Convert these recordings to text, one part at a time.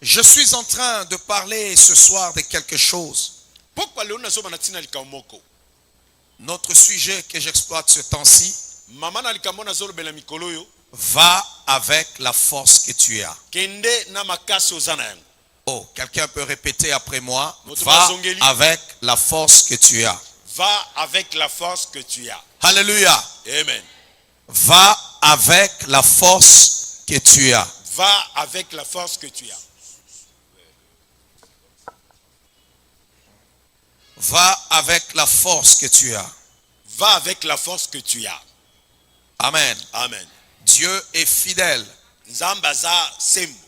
Je suis en train de parler ce soir de quelque chose. Notre sujet que j'exploite ce temps-ci va avec la force que tu as. Oh, quelqu'un peut répéter après moi. Va avec la force que tu as. Va avec la force que tu as. Alléluia. Amen. Va avec la force que tu as. Va avec la force que tu as. Va avec la force que tu as. Va avec la force que tu as. Amen. Amen. Dieu est fidèle.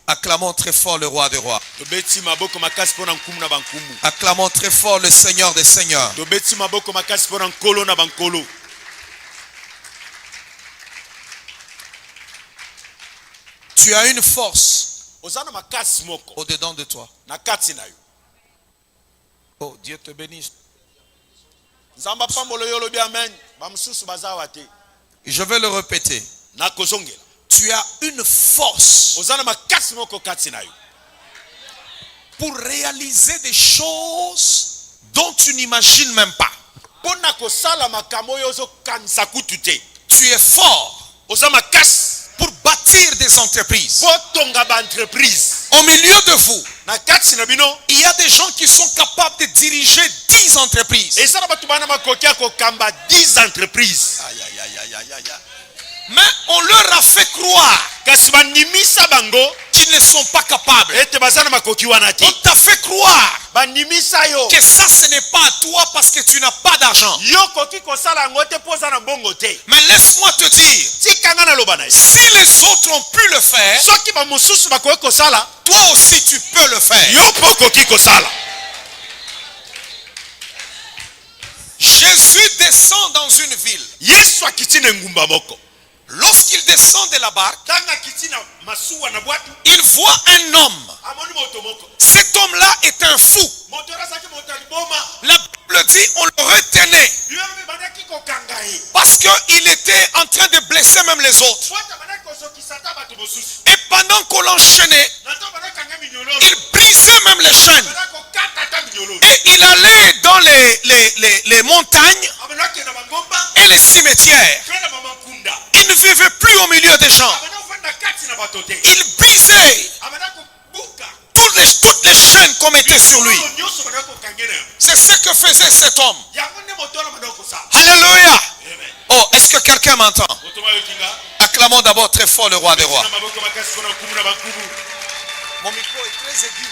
Acclamons très fort le roi des rois. Acclamons très fort le Seigneur des seigneurs. Tu as une force au-dedans de toi. Oh, Dieu te bénisse. Je vais le répéter. Tu as une force pour réaliser des choses dont tu n'imagines même pas. Tu es fort pour bâtir des entreprises. Au milieu de vous, il y a des gens qui sont capables de diriger 10 entreprises. Mais on leur a fait croire qu'ils ne sont pas capables. On t'a fait croire que ça ce n'est pas à toi parce que tu n'as pas d'argent. Mais laisse-moi te dire, si les autres ont pu le faire, toi aussi tu peux le faire. Jésus descend dans une ville. Lorsqu'il descend de la barque, il voit un homme. Cet homme-là est un fou. La Bible dit on le retenait parce qu'il était en train de blesser même les autres. Et pendant qu'on l'enchaînait, il brisait même les chaînes. Et il allait dans les montagnes et les cimetières. Il ne vivait plus au milieu des gens. Il brisait toutes les chaînes qu'on mettait sur lui. C'est ce que faisait cet homme. Alléluia. Oh, est-ce que quelqu'un m'entend? Acclamons d'abord très fort le roi des rois. Mon micro est très aigu.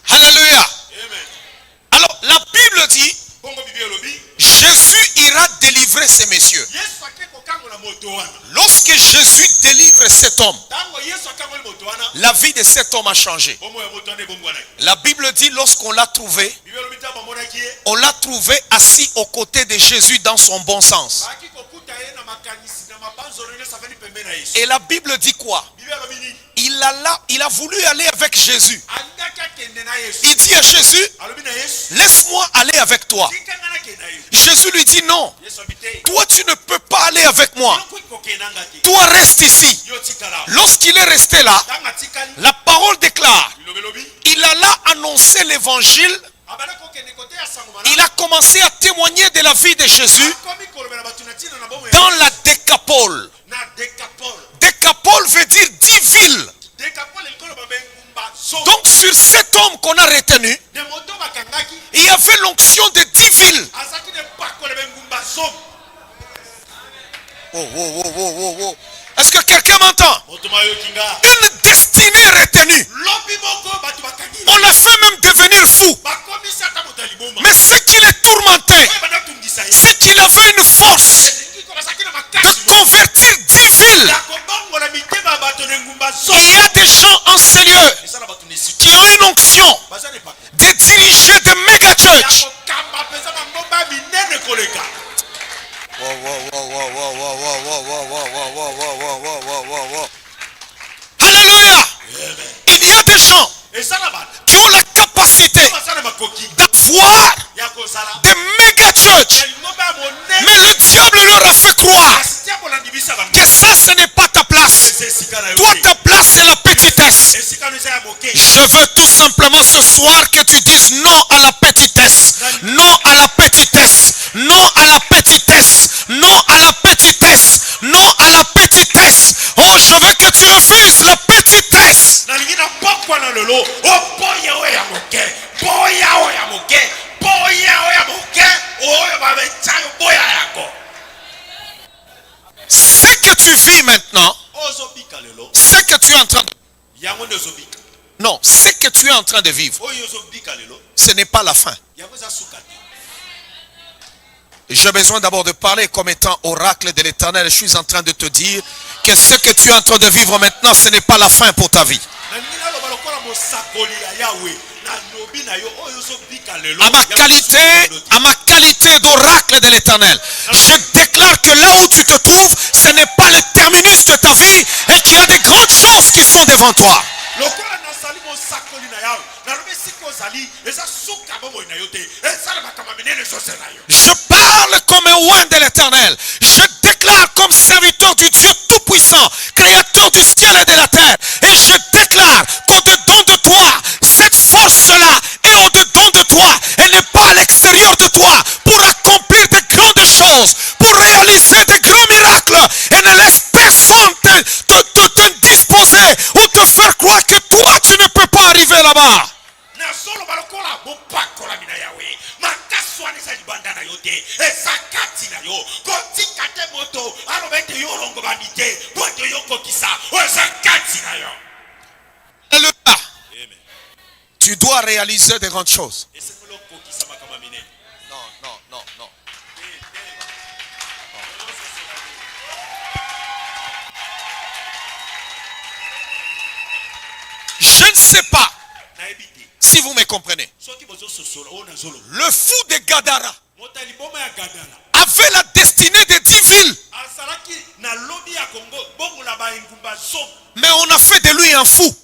Alléluia. Alors, la Bible dit, Jésus ira délivrer ces messieurs. Lorsque Jésus délivre cet homme, la vie de cet homme a changé. La Bible dit, lorsqu'on l'a trouvé, on l'a trouvé assis aux côtés de Jésus dans son bon sens. Et la Bible dit quoi? Il a voulu aller avec Jésus. Il dit à Jésus, laisse-moi aller avec toi. Jésus lui dit non. Toi tu ne peux pas aller avec moi. Toi reste ici. Lorsqu'il est resté là, la parole déclare, il alla annoncer l'évangile. Il a commencé à témoigner de la vie de Jésus dans la Décapole. Décapole veut dire 10 villes. Donc sur cet homme qu'on a retenu, il y avait l'onction de 10 villes. Oh. Est-ce que quelqu'un m'entend? Une destinée retenue. On l'a fait même devenir fou. Mais ce qui les tourmentait, c'est qu'il avait une force de convertir 10 villes. Il y a des gens en ce lieu qui ont une onction de diriger des méga church. Alléluia. Il y a des gens qui ont la capacité d'avoir des méga church. Mais le diable leur a fait croire que ça ce n'est pas ta place. Toi ta place c'est Je veux tout simplement ce soir que tu dises non à la petitesse. Non à la petitesse. Non à la petitesse. Non à la petitesse. Non à la petitesse. Oh, je veux que tu refuses la petitesse. Ce que tu vis maintenant, ce que tu es en train de... Non, ce que tu es en train de vivre, ce n'est pas la fin. J'ai besoin d'abord de parler comme étant oracle de l'Éternel. Je suis en train de te dire que ce que tu es en train de vivre maintenant, ce n'est pas la fin pour ta vie. À ma qualité d'oracle de l'Éternel, je déclare que là où tu te trouves, ce n'est pas le terminus de ta vie et qu'il y a des grandes choses qui sont devant toi. Je parle comme un oint de l'Éternel. Je déclare comme serviteur du Dieu Tout-Puissant, créateur du ciel et de la terre. Et je déclare qu'au-dedans de toi, cette force-là est au-dedans de toi. Elle n'est pas à l'extérieur de toi pour accomplir de grandes choses, pour réaliser de grands miracles. Et ne laisse personne t'indisposer ou te faire croire que toi, tu ne peux pas arriver là-bas. Tu dois réaliser de grandes choses. Non. Je ne sais pas si vous me comprenez. Le fou de Gadara avait la destinée de 10 villes. Mais on a fait de lui un fou.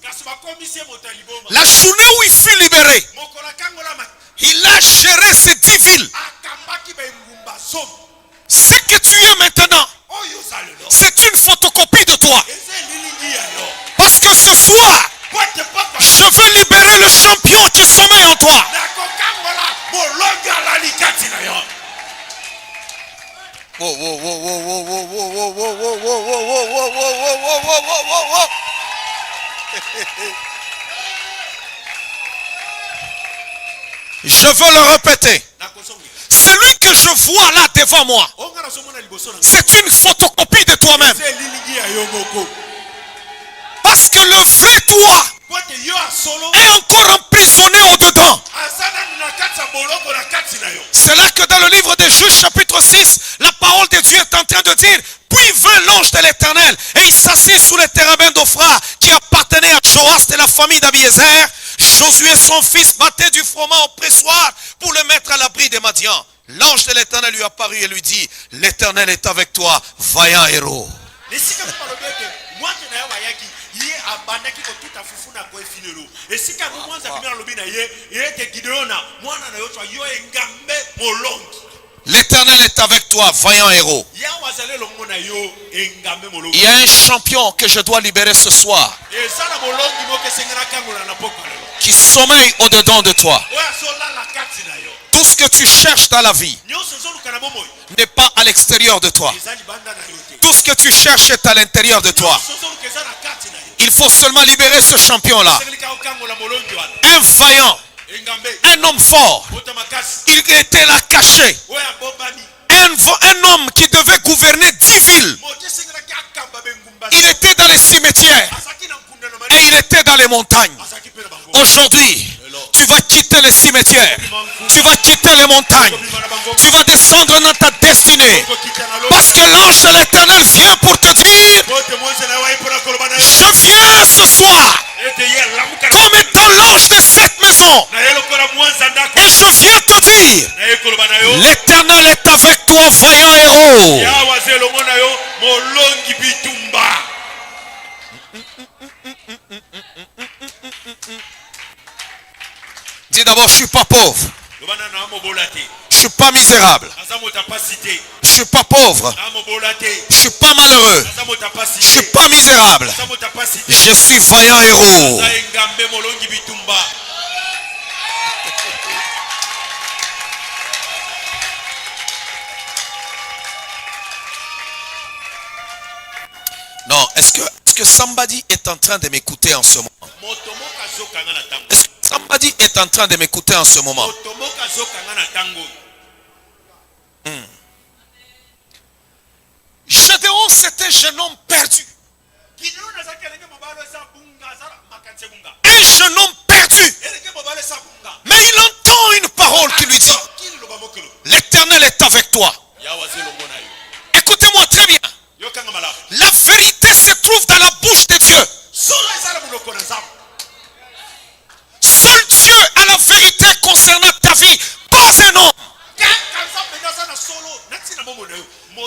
La journée où il fut libéré, il a géré ces 10 villes. Ce que tu es maintenant, c'est une photocopie de toi. Parce que ce soir, je veux libérer le champion qui sommeille en toi. Je veux le répéter. Celui que je vois là devant moi, c'est une photocopie de toi-même. Parce que le vrai toi est encore emprisonné au-dedans. C'est là que dans le livre des Juges chapitre 6, la parole de Dieu est en train de dire: puis vint l'ange de l'Éternel et il s'assit sous les térébins d'Ophra qui appartenait à Joas de la famille d'Abiézer. Josué son fils battait du froment au pressoir pour le mettre à l'abri des Madians. L'ange de l'Éternel lui apparut et lui dit: l'Éternel est avec toi, vaillant héros. L'Éternel est avec toi, vaillant héros. Il y a un champion que je dois libérer ce soir, qui sommeille au-dedans de toi. Tout ce que tu cherches dans la vie n'est pas à l'extérieur de toi. Tout ce que tu cherches est à l'intérieur de toi. Il faut seulement libérer ce champion-là. Un vaillant, un homme fort. Il était là caché. Un homme qui devait gouverner 10 villes. Il était dans les cimetières et il était dans les montagnes. Aujourd'hui, tu vas quitter les cimetières, tu vas quitter les montagnes, tu vas descendre dans ta destinée. Parce que l'ange de l'Éternel vient pour te dire: je viens ce soir comme étant l'ange de cette maison. Et je viens te dire: l'Éternel est avec toi, vaillant héros. Dis d'abord: je ne suis pas pauvre. Je suis pas misérable. Je suis pas pauvre. Je suis pas malheureux. Je suis pas misérable. Je suis vaillant héros. Non, est-ce que somebody est en train de m'écouter en ce moment? Est-ce que somebody est en train de m'écouter en ce moment? Gédéon, c'était un jeune homme perdu. Un jeune homme perdu. Mais il entend une parole qui lui dit: l'Éternel est avec toi. Écoutez-moi très bien. La vérité se trouve dans la bouche de Dieu. Seul Dieu a la vérité concernant ta vie, pas un homme.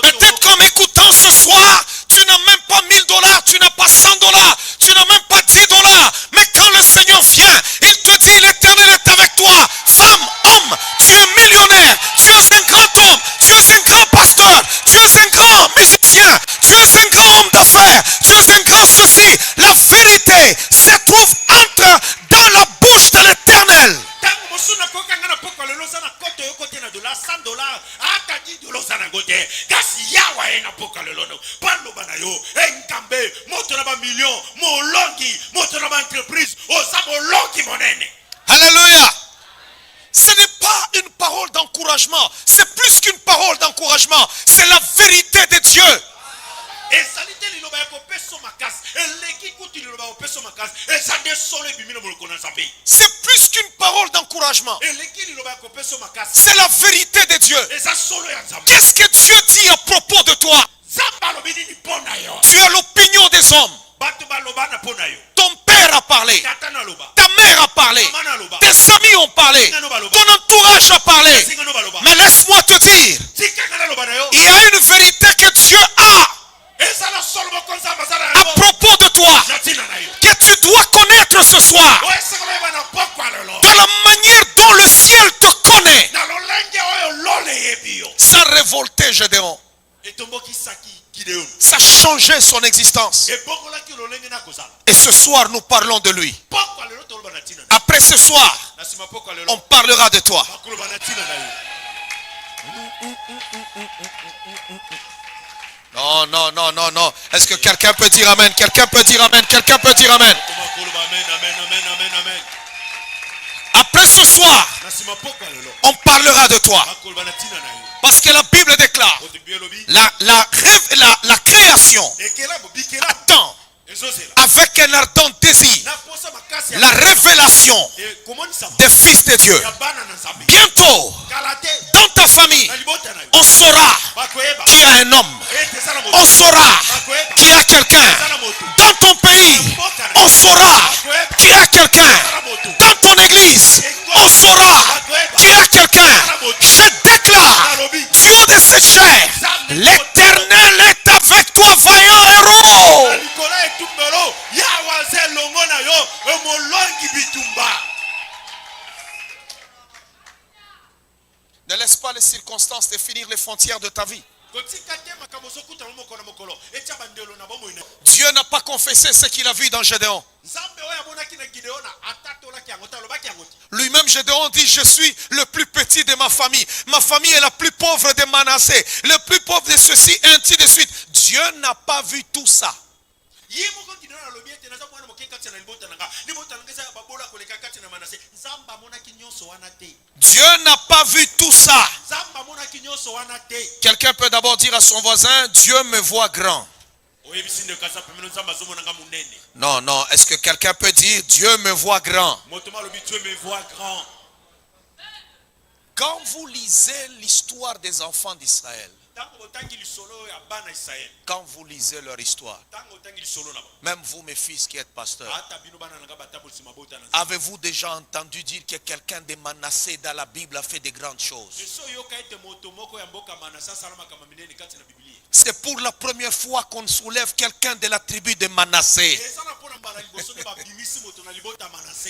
Peut-être qu'en m'écoutant ce soir, tu n'as même pas 1000 $, tu n'as pas 100 $, tu n'as même pas 10 $. Mais quand le Seigneur vient, il te dit: l'Éternel est avec toi. Femme, homme, tu es millionnaire, tu es un grand homme, tu es un grand pasteur, tu es un grand musicien, tu es un grand homme d'affaires, tu es un grand ceci. La vérité se trouve dans la bouche de l'Éternel. Alléluia. Ce n'est pas une parole d'encouragement, c'est plus qu'une parole d'encouragement, c'est la vérité de Dieu. C'est plus qu'une parole d'encouragement, c'est la vérité de Dieu. Qu'est-ce que Dieu dit à propos de toi? Tu as l'opinion des hommes. Ton père a parlé, ta mère a parlé, tes amis ont parlé, ton entourage a parlé. Mais laisse-moi te dire, il y a une vérité que Dieu a à propos de toi, que tu dois connaître ce soir. De la manière dont le ciel te connaît. Ça a révolté Gédéon. Ça a changé son existence. Et ce soir, nous parlons de lui. Après ce soir, on parlera de toi. Non, non, non, non, non. Est-ce que quelqu'un peut dire amen? Quelqu'un peut dire amen? Quelqu'un peut dire amen? Après ce soir, on parlera de toi. Parce que la Bible déclare, la création attend avec un ardent désir la révélation des fils de Dieu. Bientôt, dans ta famille, on saura qu'il y a un homme. On saura qu'il y a quelqu'un. Dans ton pays, on saura qu'il y a quelqu'un. Dans ton église, on saura qu'il y a quelqu'un. Je déclare, Dieu de ses chairs, l'Éternel est avec toi, vaillant héros. Ne laisse pas les circonstances définir les frontières de ta vie. Dieu n'a pas confessé ce qu'il a vu dans Gédéon. Lui-même, Gédéon dit: je suis le plus petit de ma famille. Ma famille est la plus pauvre de Manassé. Le plus pauvre de ceci, et ainsi de suite. Dieu n'a pas vu tout ça. Dieu n'a pas vu tout ça. Quelqu'un peut d'abord dire à son voisin: Dieu me voit grand. Non, non. Est-ce que quelqu'un peut dire: Dieu me voit grand? Quand vous lisez l'histoire des enfants d'Israël, quand vous lisez leur histoire, même vous, mes fils qui êtes pasteurs, avez-vous déjà entendu dire que quelqu'un de Manassé dans la Bible a fait de grandes choses? C'est pour la première fois qu'on soulève quelqu'un de la tribu de Manassé.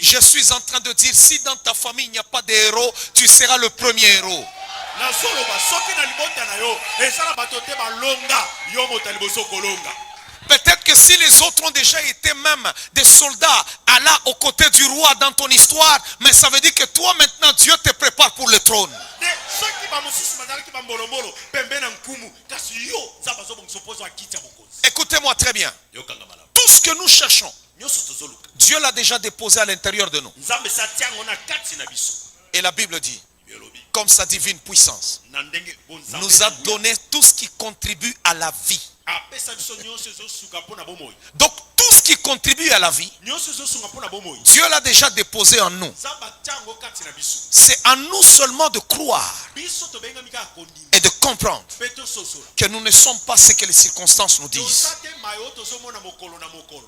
Je suis en train de dire, si dans ta famille il n'y a pas de héros, tu seras le premier héros. Peut-être que si les autres ont déjà été même des soldats Allah aux côtés du roi dans ton histoire, mais ça veut dire que toi maintenant Dieu te prépare pour le trône. Écoutez-moi très bien. Tout ce que nous cherchons, Dieu l'a déjà déposé à l'intérieur de nous. Et la Bible dit, comme sa divine puissance, nous a donné tout ce qui contribue à la vie. Donc tout ce qui contribue à la vie, Dieu l'a déjà déposé en nous. C'est à nous seulement de croire et de comprendre que nous ne sommes pas ce que les circonstances nous disent.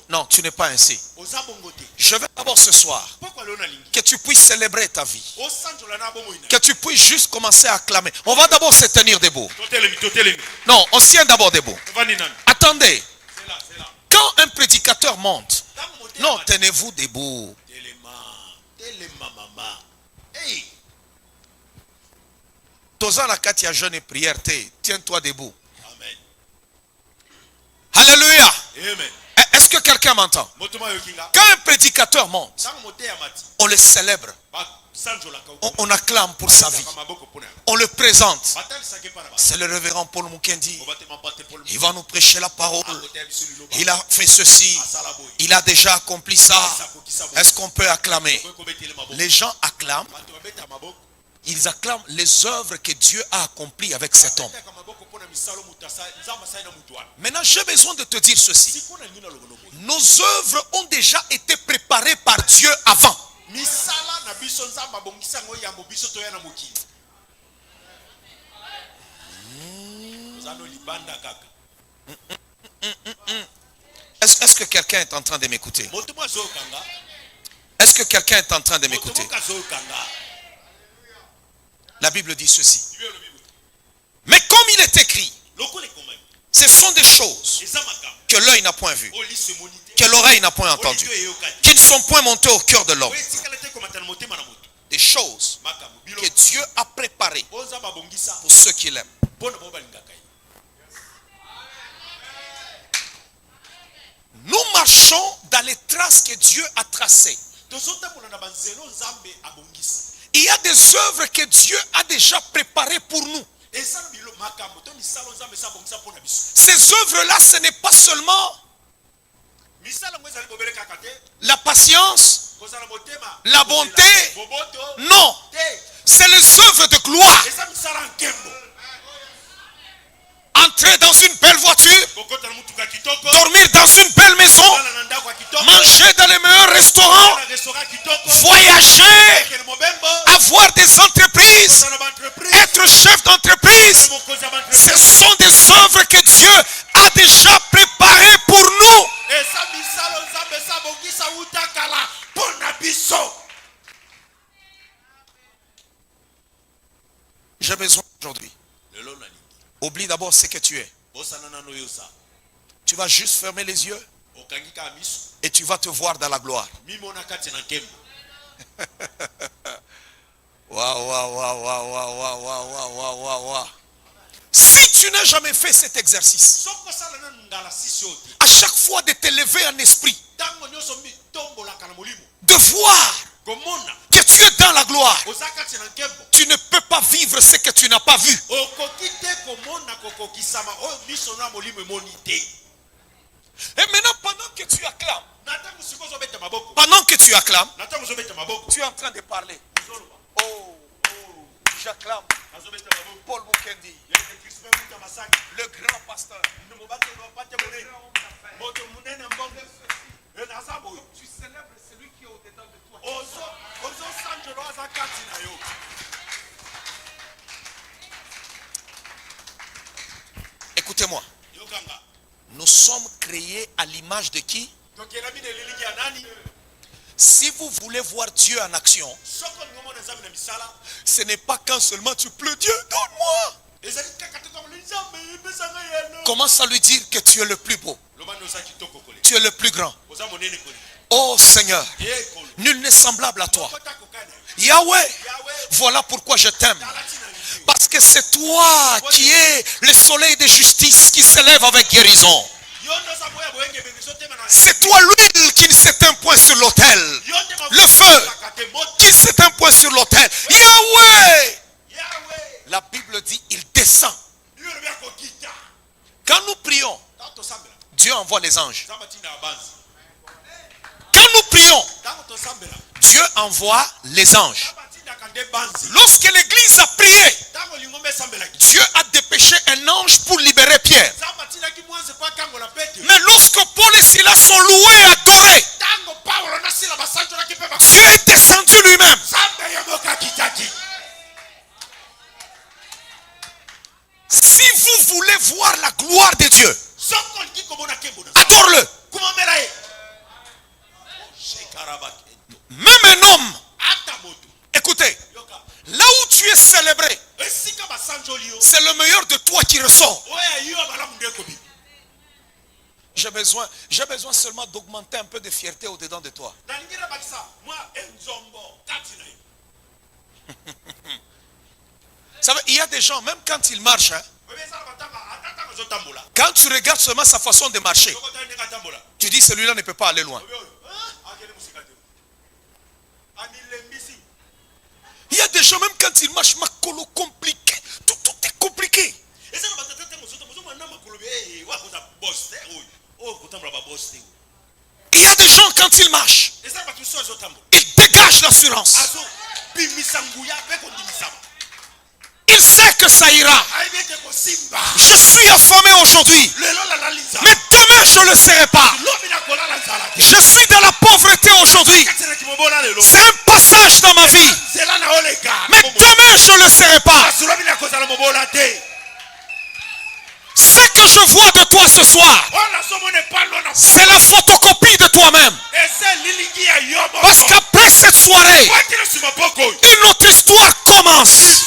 Non, tu n'es pas ainsi. Je veux d'abord ce soir que tu puisses célébrer ta vie, que tu puisses juste commencer à acclamer. On va d'abord se tenir debout. Non, on se tient d'abord debout. Attendez, quand un prédicateur monte, non, tenez-vous debout. Toza la katia jeûne et prière, tiens-toi debout. Alléluia. Est-ce que quelqu'un m'entend? Quand un prédicateur monte, on le célèbre. On acclame pour sa vie. On le présente. C'est le révérend Paul Mukendi. Il va nous prêcher la parole. Il a fait ceci. Il a déjà accompli ça. Est-ce qu'on peut acclamer? Les gens acclament. Ils acclament les œuvres que Dieu a accomplies avec cet homme. Maintenant, j'ai besoin de te dire ceci. Nos œuvres ont déjà été préparées par Dieu avant. Est-ce que quelqu'un est en train de m'écouter? Est-ce que quelqu'un est en train de m'écouter? La Bible dit ceci. Mais comme il est écrit, ce sont des choses que l'œil n'a point vues, que l'oreille n'a point entendues, qui ne sont point montées au cœur de l'homme. Des choses que Dieu a préparées pour ceux qui l'aiment. Nous marchons dans les traces que Dieu a tracées. Il y a des œuvres que Dieu a déjà préparées pour nous. Ces œuvres-là, ce n'est pas seulement la patience, la bonté. Non, c'est les œuvres de gloire. Entrer dans une belle voiture, dormir dans une belle maison, manger dans les meilleurs restaurants, voyager, avoir des entreprises, être chef d'entreprise. Ce sont des œuvres que Dieu a déjà préparées pour nous. J'ai besoin aujourd'hui. Oublie d'abord ce que tu es. Tu vas juste fermer les yeux et tu vas te voir dans la gloire. Waouh. Si tu n'as jamais fait cet exercice, à chaque fois de te lever en esprit, de voir que tu es dans la gloire, tu ne peux pas vivre ce que tu n'as pas vu. Et maintenant, pendant que tu acclames, tu es en train de parler. Oh, j'acclame Paul Mukendi, le grand pasteur. Tu célèbres celui qui est au-dedans de toi. Écoutez-moi. Nous sommes créés à l'image de qui? Si vous voulez voir Dieu en action, ce n'est pas quand seulement tu pleures, Dieu, donne-moi. Commence à lui dire que tu es le plus beau. Tu es le plus grand. Oh Seigneur, nul n'est semblable à toi. Yahweh, voilà pourquoi je t'aime. Parce que c'est toi qui es le soleil de justice qui s'élève avec guérison. C'est toi l'huile qui ne s'éteint point sur l'autel. Le feu qui ne s'éteint point sur l'autel. Yahweh. La Bible dit, il descend. Quand nous prions, Dieu envoie les anges. Quand nous prions, Dieu envoie les anges. Lorsque l'église a prié, Dieu a dépêché un ange pour libérer Pierre. Mais lorsque Paul et Silas sont loués et adorés, Dieu est descendu lui-même. Si vous voulez voir la gloire de Dieu, adore-le. Même un homme, écoutez, là où tu es célébré, c'est le meilleur de toi qui ressort. J'ai besoin seulement d'augmenter un peu de fierté au-dedans de toi. Vous savez, il y a des gens, même quand ils marchent, hein, quand tu regardes seulement sa façon de marcher, tu dis celui-là ne peut pas aller loin. Il y a des gens, même quand ils marchent, macolo compliqué, tout est compliqué. Il y a des gens, quand ils marchent, ils dégagent l'assurance. Il sait que ça ira. Je suis affamé aujourd'hui, mais demain je ne le serai pas. Je suis dans la pauvreté aujourd'hui. C'est un passage dans ma vie, mais demain je ne le serai pas. Ce que je vois de toi ce soir, c'est la photocopie de toi-même. Parce qu'après cette soirée, une autre histoire commence.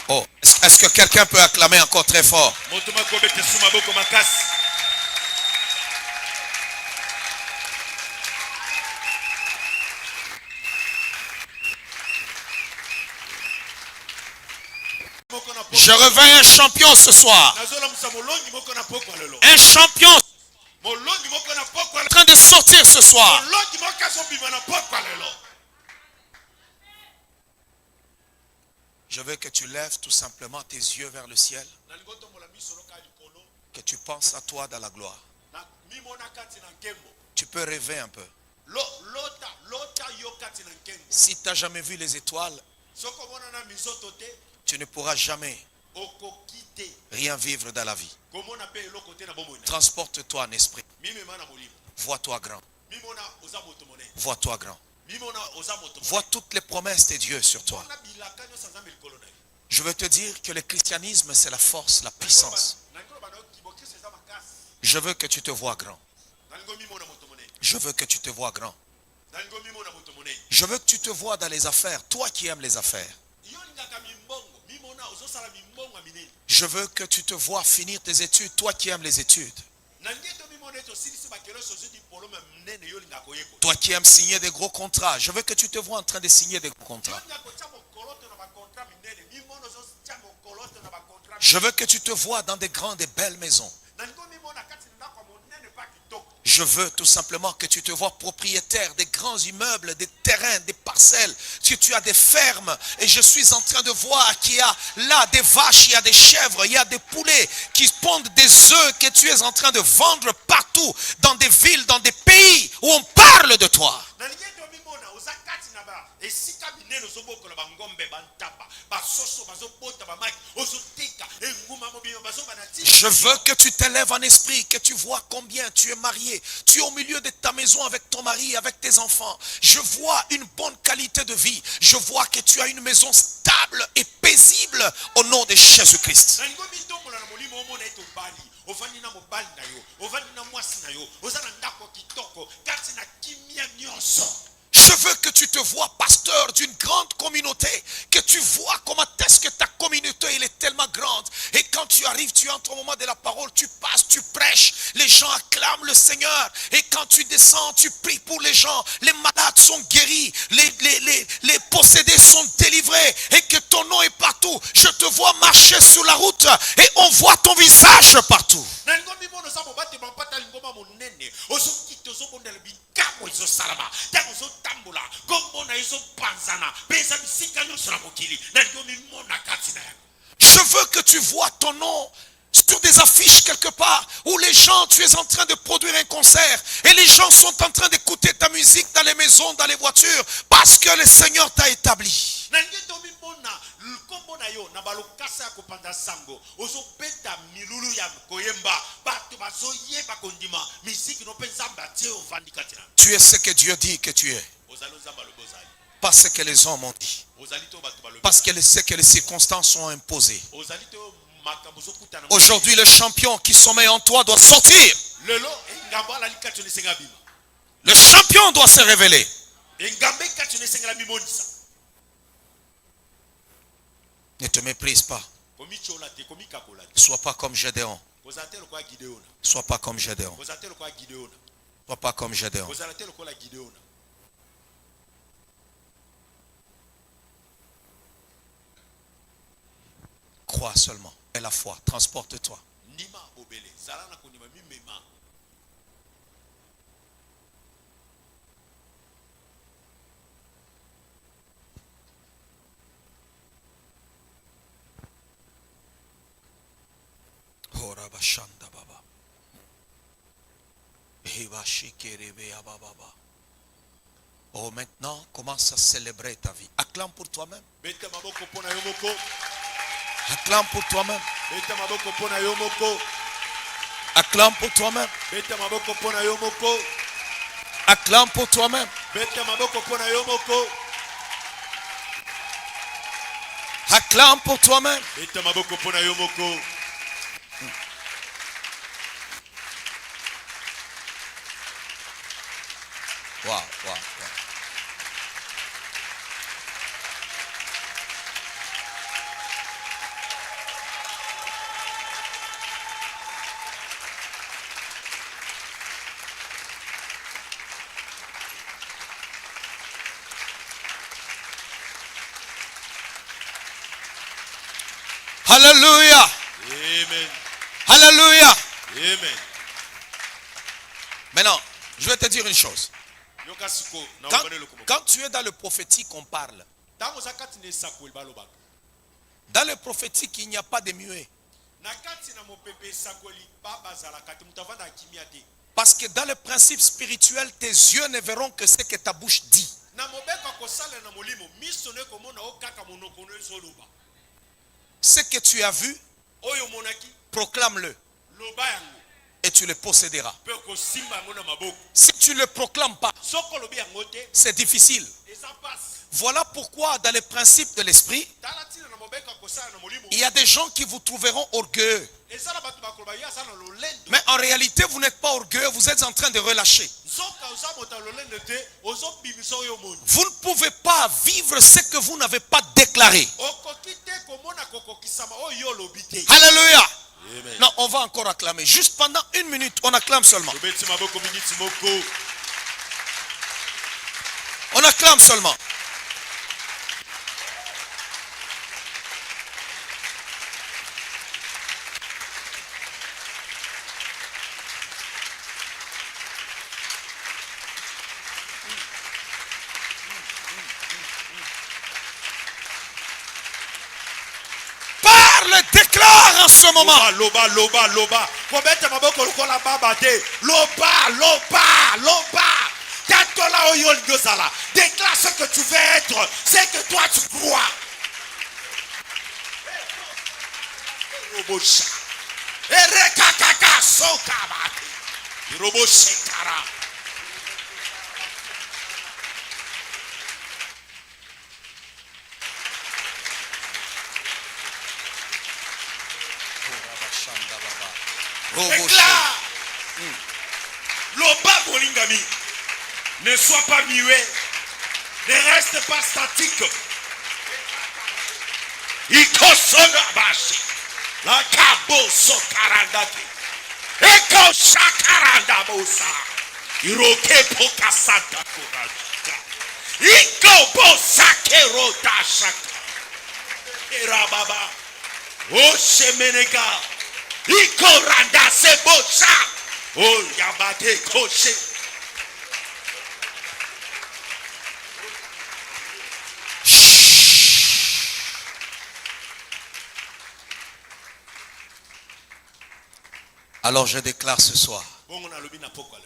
Oh, est-ce que quelqu'un peut acclamer encore très fort? Je reviens un champion ce soir. Un champion en train de sortir ce soir. Je veux que tu lèves tout simplement tes yeux vers le ciel. Que tu penses à toi dans la gloire. Tu peux rêver un peu. Si tu n'as jamais vu les étoiles, tu ne pourras jamais rien vivre dans la vie. Transporte-toi en esprit. Vois-toi grand. Vois-toi grand. Vois toutes les promesses de Dieu sur toi. Je veux te dire que le christianisme, c'est la force, la puissance. Je veux que tu te vois grand. Je veux que tu te vois grand. Je veux que tu te vois dans les affaires, toi qui aimes les affaires. Je veux que tu te vois finir tes études, toi qui aimes les études. Toi qui aimes signer des gros contrats, je veux que tu te vois en train de signer des gros contrats. Je veux que tu te vois dans des grandes et belles maisons. Je veux tout simplement que tu te vois propriétaire des grands immeubles, des terrains, des parcelles, que tu as des fermes. Et je suis en train de voir qu'il y a là des vaches, il y a des chèvres, il y a des poulets qui pondent des œufs que tu es en train de vendre partout, dans des villes, dans des pays où on parle de toi. Je veux que tu t'élèves en esprit, que tu vois combien tu es marié. Tu es au milieu de ta maison avec ton mari, avec tes enfants. Je vois une bonne qualité de vie. Je vois que tu as une maison stable et paisible au nom de Jésus-Christ. Je veux que tu te vois pasteur d'une grande communauté, que tu vois comment est-ce que ta communauté elle est tellement grande. Et quand tu arrives, tu entres au moment de la parole, tu Seigneur. Et quand tu descends, tu pries pour les gens. Les malades sont guéris. Les possédés sont délivrés. Et que ton nom est partout. Je te vois marcher sur la route. Et on voit ton visage partout. Je veux que tu vois ton nom sur des affiches quelque part où les gens, tu es en train de produire un concert et les gens sont en train d'écouter ta musique dans les maisons, dans les voitures parce que le Seigneur t'a établi. Tu es ce que Dieu dit que tu es. Parce que les hommes ont dit. Parce que c'est que les circonstances sont imposées. Aujourd'hui, le champion qui sommeille en toi doit sortir. Le champion doit se révéler. Ne te méprise pas. Ne sois pas comme Gédéon. Sois pas comme Gédéon. Sois pas comme Gédéon. Crois seulement. Et la foi. Transporte-toi. Oh, maintenant, commence à célébrer ta vie. Acclame pour toi-même. Acclame pour toi-même. Acclame pour toi-même. Acclame pour toi-même. Acclame pour toi-même. Wow, wow, wow. Alléluia. Amen. Alléluia. Amen. Maintenant, je vais te dire une chose. Quand tu es dans le prophétique, on parle. Dans le prophétique, il n'y a pas de muet. Parce que dans le principe spirituel, tes yeux ne verront que ce que ta bouche dit. Ce que tu as vu, proclame-le. Et tu le posséderas. Si tu ne le proclames pas, c'est difficile. Voilà pourquoi dans les principes de l'esprit, il y a des gens qui vous trouveront orgueilleux. Mais en réalité, vous n'êtes pas orgueilleux, vous êtes en train de relâcher. Vous ne pouvez pas vivre ce que vous n'avez pas déclaré. Alléluia. Amen. Non, on va encore acclamer. Juste pendant 1 minute, on acclame seulement. On acclame seulement. Parle, déclare en ce moment. Loba. Loba. Déclare ce que tu veux être, c'est que toi tu crois. Déclare. Loba Bolingami. Ne sois pas muet. Ne reste pas statique. Ikosoga bashi. La kabo sokarandaki. Eko shakaranda bosa. Iroke pokasata korajika. Iko bosa kerota shaka. Erababa. Oshemeneka. Iko randa sebosa. Oh yabate koshe. Alors je déclare ce soir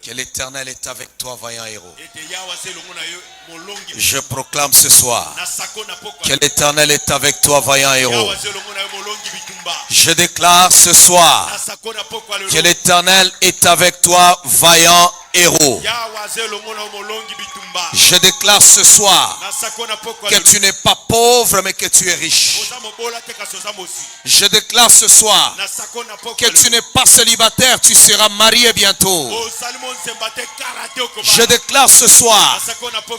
que l'Éternel est avec toi, vaillant héros. Je proclame ce soir que l'Éternel est avec toi, vaillant héros. Je déclare ce soir que l'Éternel est avec toi, vaillant héros. Je déclare ce soir que tu n'es pas pauvre mais que tu es riche. Je déclare ce soir que tu n'es pas célibataire, tu seras marié bientôt. Je déclare ce soir,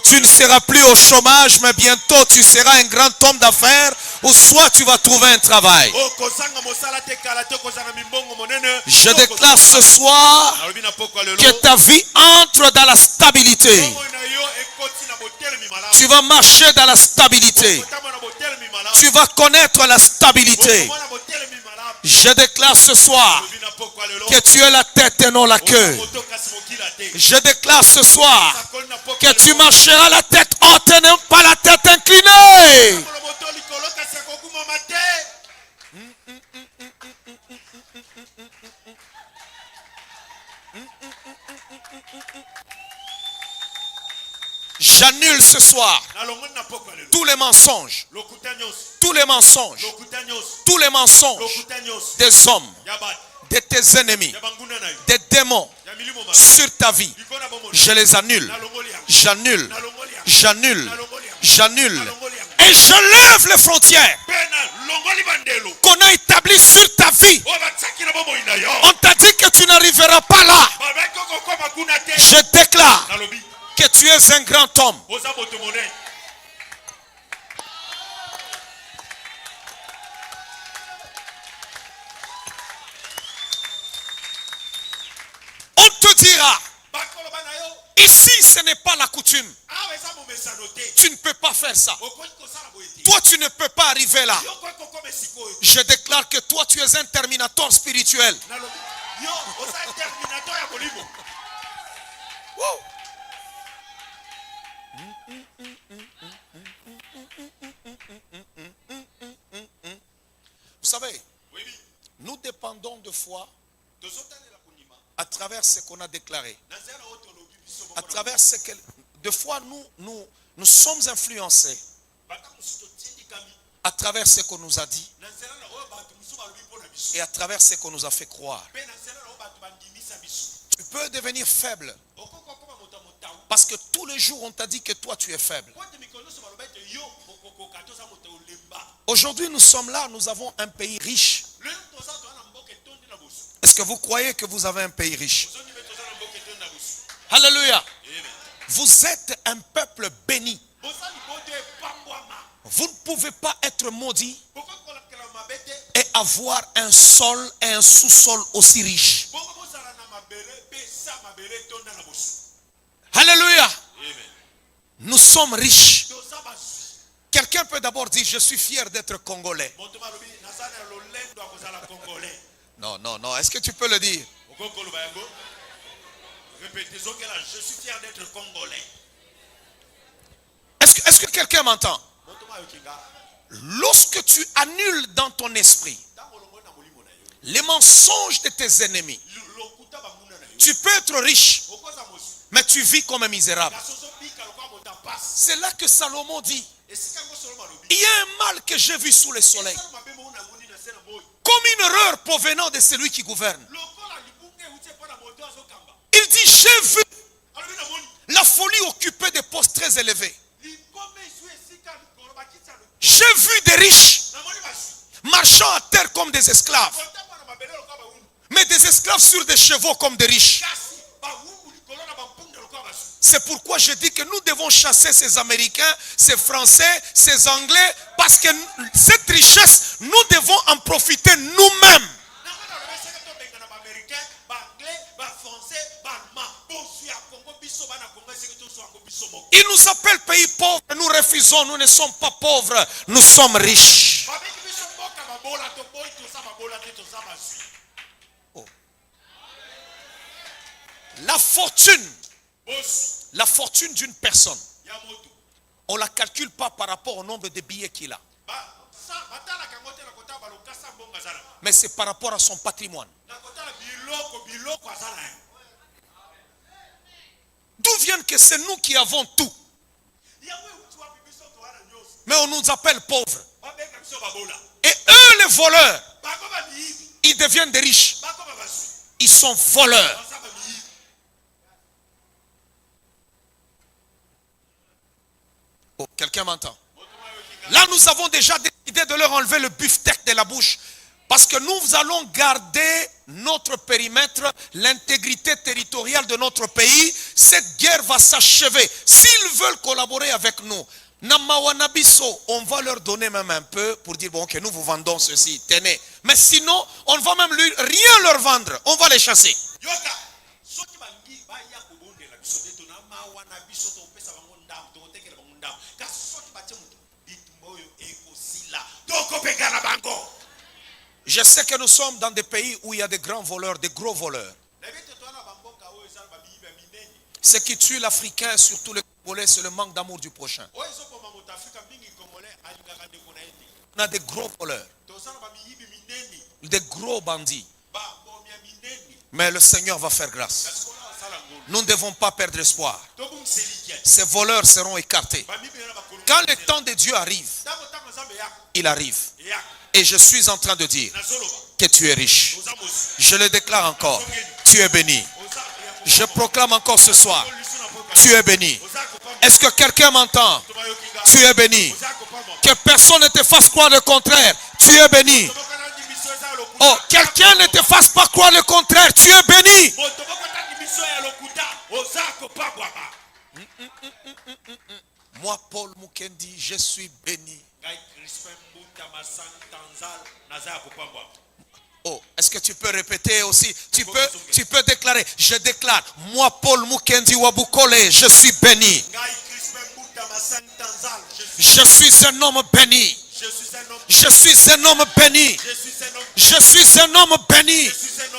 tu ne seras plus au chômage mais bientôt tu seras un grand homme d'affaires ou soit tu vas trouver un travail. Je déclare ce soir que ta vie entre dans la stabilité. Tu vas marcher dans la stabilité. Tu vas connaître la stabilité. Je déclare ce soir que tu es la tête et non la queue. Je déclare ce soir que tu marcheras la tête haute et non pas la tête inclinée. J'annule ce soir tous les mensonges, tous les mensonges, tous les mensonges des hommes, de tes ennemis, des démons sur ta vie. Je les annule, j'annule, j'annule, j'annule. Et je lève les frontières qu'on a établies sur ta vie. On t'a dit que tu n'arriveras pas là. Je déclare que tu es un grand homme. On te dira, ici ce n'est pas la coutume. Tu ne peux pas faire ça. Toi tu ne peux pas arriver là. Je déclare que toi tu es un terminateur spirituel. Wow. Vous savez, nous dépendons de foi à travers ce qu'on a déclaré. À travers ce que... De foi, nous sommes influencés à travers ce qu'on nous a dit et à travers ce qu'on nous a fait croire. Tu peux devenir faible parce que tous les jours on t'a dit que toi tu es faible. Aujourd'hui nous sommes là, nous avons un pays riche. Est-ce que vous croyez que vous avez un pays riche? Alléluia. Vous êtes un peuple béni. Vous ne pouvez pas être maudit et avoir un sol et un sous-sol aussi riche. Alléluia. Nous sommes riches. Quelqu'un peut d'abord dire, je suis fier d'être congolais. Non, non, non. Est-ce que tu peux le dire? Je suis fier d'être congolais. Est-ce que quelqu'un m'entend? Lorsque tu annules dans ton esprit les mensonges de tes ennemis, tu peux être riche, mais tu vis comme un misérable. C'est là que Salomon dit, il y a un mal que j'ai vu sous le soleil, comme une erreur provenant de celui qui gouverne. Il dit, j'ai vu la folie occuper des postes très élevés. J'ai vu des riches marchant à terre comme des esclaves, mais des esclaves sur des chevaux comme des riches. C'est pourquoi je dis que nous devons chasser ces Américains, ces Français, ces Anglais, parce que cette richesse, nous devons en profiter nous-mêmes. Il nous appelle pays pauvre, nous refusons, nous ne sommes pas pauvres, nous sommes riches. Oh. La fortune d'une personne, on ne la calcule pas par rapport au nombre de billets qu'il a. Mais c'est par rapport à son patrimoine. D'où vient que c'est nous qui avons tout? Mais on nous appelle pauvres. Et eux, les voleurs, ils deviennent des riches. Ils sont voleurs. Oh, quelqu'un m'entend? Là, nous avons déjà décidé de leur enlever le beefsteak de la bouche. Parce que nous allons garder notre périmètre, l'intégrité territoriale de notre pays. Cette guerre va s'achever. S'ils veulent collaborer avec nous, on va leur donner même un peu pour dire, bon, que nous vous vendons ceci, tenez. Mais sinon, on ne va même rien leur vendre. On va les chasser. Je sais que nous sommes dans des pays où il y a des grands voleurs, des gros voleurs. Ce qui tue l'Africain, surtout le Congolais, c'est le manque d'amour du prochain. On a des gros voleurs, des gros bandits. Mais le Seigneur va faire grâce. Nous ne devons pas perdre espoir. Ces voleurs seront écartés. Quand le temps de Dieu arrive, il arrive. Et je suis en train de dire que tu es riche. Je le déclare encore. Tu es béni. Je proclame encore ce soir. Tu es béni. Est-ce que quelqu'un m'entend? Tu es béni. Que personne ne te fasse croire le contraire. Tu es béni. Oh, quelqu'un ne te fasse pas croire le contraire. Tu es béni. Moi, Paul Mukendi, je suis béni. Oh, est-ce que tu peux répéter aussi? Tu peux déclarer. Je déclare. Moi, Paul Mukendi Wabukole, je suis béni. Je suis un homme béni. Je suis un homme béni. Je suis un homme béni.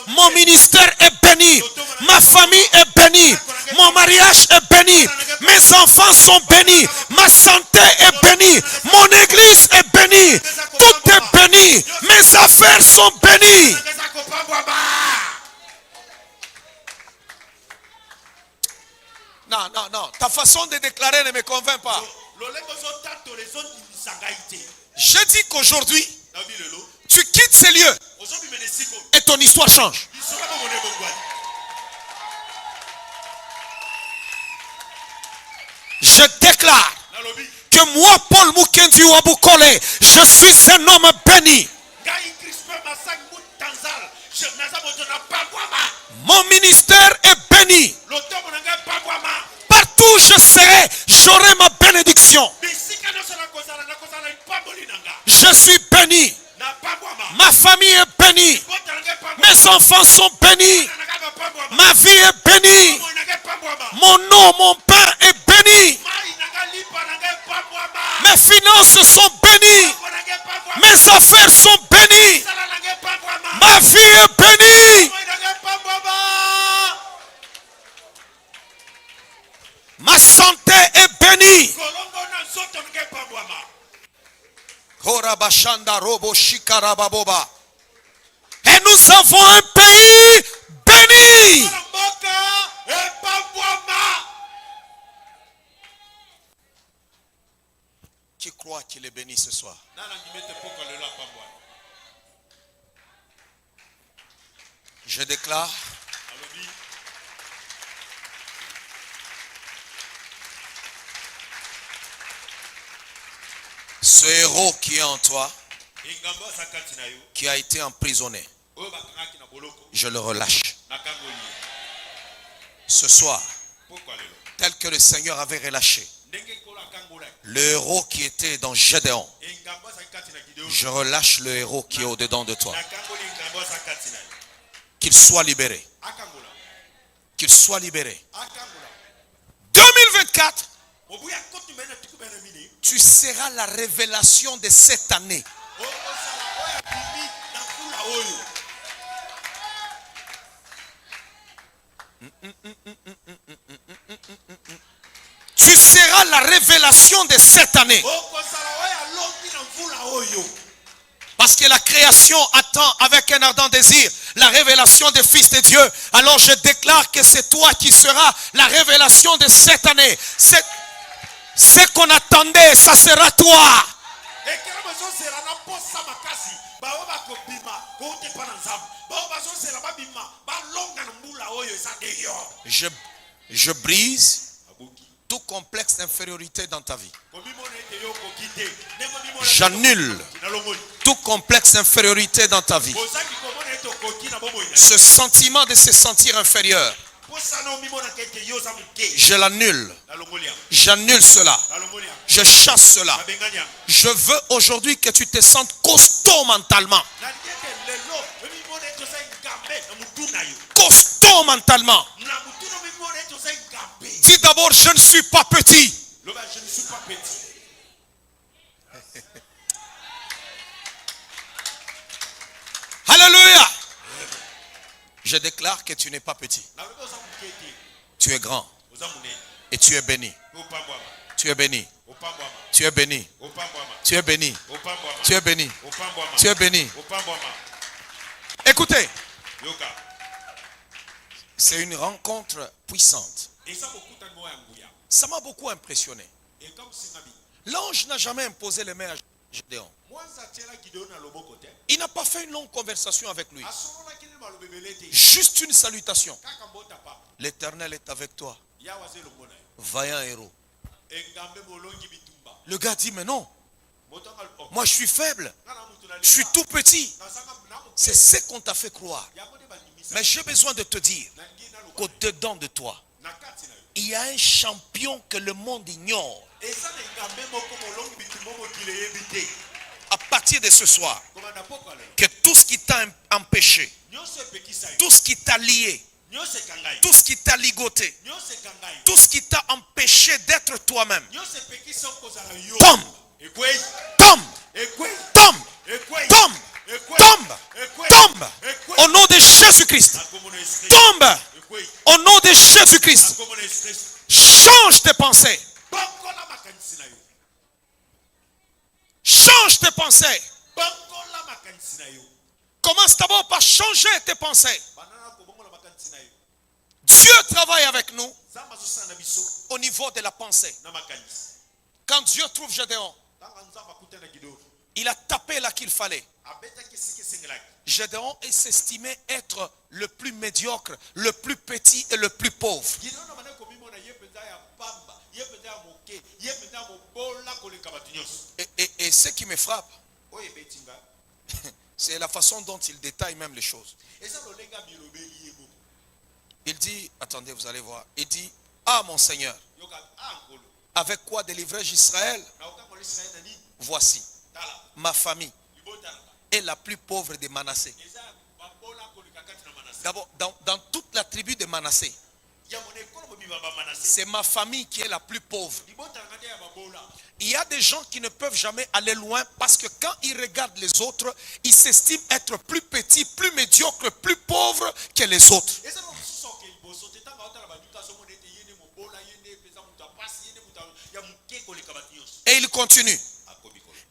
Mon ministère est béni. Ma famille est bénie. Mon mariage est béni. Mes enfants sont bénis. Ma santé est bénie. Mon église est bénie. Tout est béni. Mes affaires sont bénies. Non, non, non. Ta façon de déclarer ne me convainc pas. Je dis qu'aujourd'hui, tu quittes ces lieux et ton histoire change. Je déclare que moi, Paul Mukendi Wabukole, je suis un homme béni. Mon ministère est béni. Partout où je serai, j'aurai ma bénédiction. Je suis béni. Ma famille est bénie. Mes enfants sont bénis. Ma vie est bénie. Mon nom, mon pain est béni. Mes finances sont bénies. Mes affaires sont bénies. Ma vie est bénie. Ma santé est bénie. Et nous avons un pays béni. Qui croit qu'il est béni ce soir? Je déclare ce héros qui est en toi, qui a été emprisonné, je le relâche. Ce soir, tel que le Seigneur avait relâché le héros qui était dans Gédéon, je relâche le héros qui est au-dedans de toi. Qu'il soit libéré. Qu'il soit libéré. 2024, Tu seras la révélation de cette année. Tu seras la révélation de cette année. Parce que la création attend avec un ardent désir la révélation des fils de Dieu. Alors je déclare que c'est toi qui seras la révélation de cette année. Ce qu'on attendait, ça sera toi. Je brise tout complexe d'infériorité dans ta vie. J'annule tout complexe d'infériorité dans ta vie. Ce sentiment de se sentir inférieur, je l'annule. J'annule cela. Je chasse cela. Je veux aujourd'hui que tu te sentes costaud mentalement. Costaud mentalement. Dis d'abord, je ne suis pas petit. Alléluia. Je déclare que tu n'es pas petit. Tu es grand. Et tu es béni. Tu es béni. Tu es béni. Tu es béni. Tu es béni. Tu es béni. Écoutez. C'est une rencontre puissante. Ça m'a beaucoup impressionné. L'ange n'a jamais imposé les mains à Gédéon. Il n'a pas fait une longue conversation avec lui. Juste une salutation. L'Éternel est avec toi. Vaillant héros. Le gars dit, mais non. Moi je suis faible. Je suis tout petit. C'est ce qu'on t'a fait croire. Mais j'ai besoin de te dire qu'au-dedans de toi, il y a un champion que le monde ignore. À partir de ce soir, que tout ce qui t'a empêché, tout ce qui t'a lié, tout ce qui t'a ligoté, tout ce qui t'a empêché d'être toi-même, tombe, tombe, tombe, tombe, tombe, tombe, au nom de Jésus-Christ. Tombe, au nom de Jésus-Christ. Change tes pensées. Change tes pensées. Commence d'abord par changer tes pensées. Dieu travaille avec nous au niveau de la pensée. Quand Dieu trouve Gédéon, il a tapé là qu'il fallait. Gédéon s'estimait être le plus médiocre, le plus petit et le plus pauvre. Et ce qui me frappe, c'est la façon dont il détaille même les choses. Il dit, attendez, vous allez voir. Il dit, ah mon Seigneur, avec quoi délivrai-je Israël? Voici, ma famille est la plus pauvre de Manassé. D'abord, dans toute la tribu de Manassé, c'est ma famille qui est la plus pauvre. Il y a des gens qui ne peuvent jamais aller loin parce que quand ils regardent les autres, ils s'estiment être plus petits, plus médiocres, plus pauvres que les autres. Et il continue.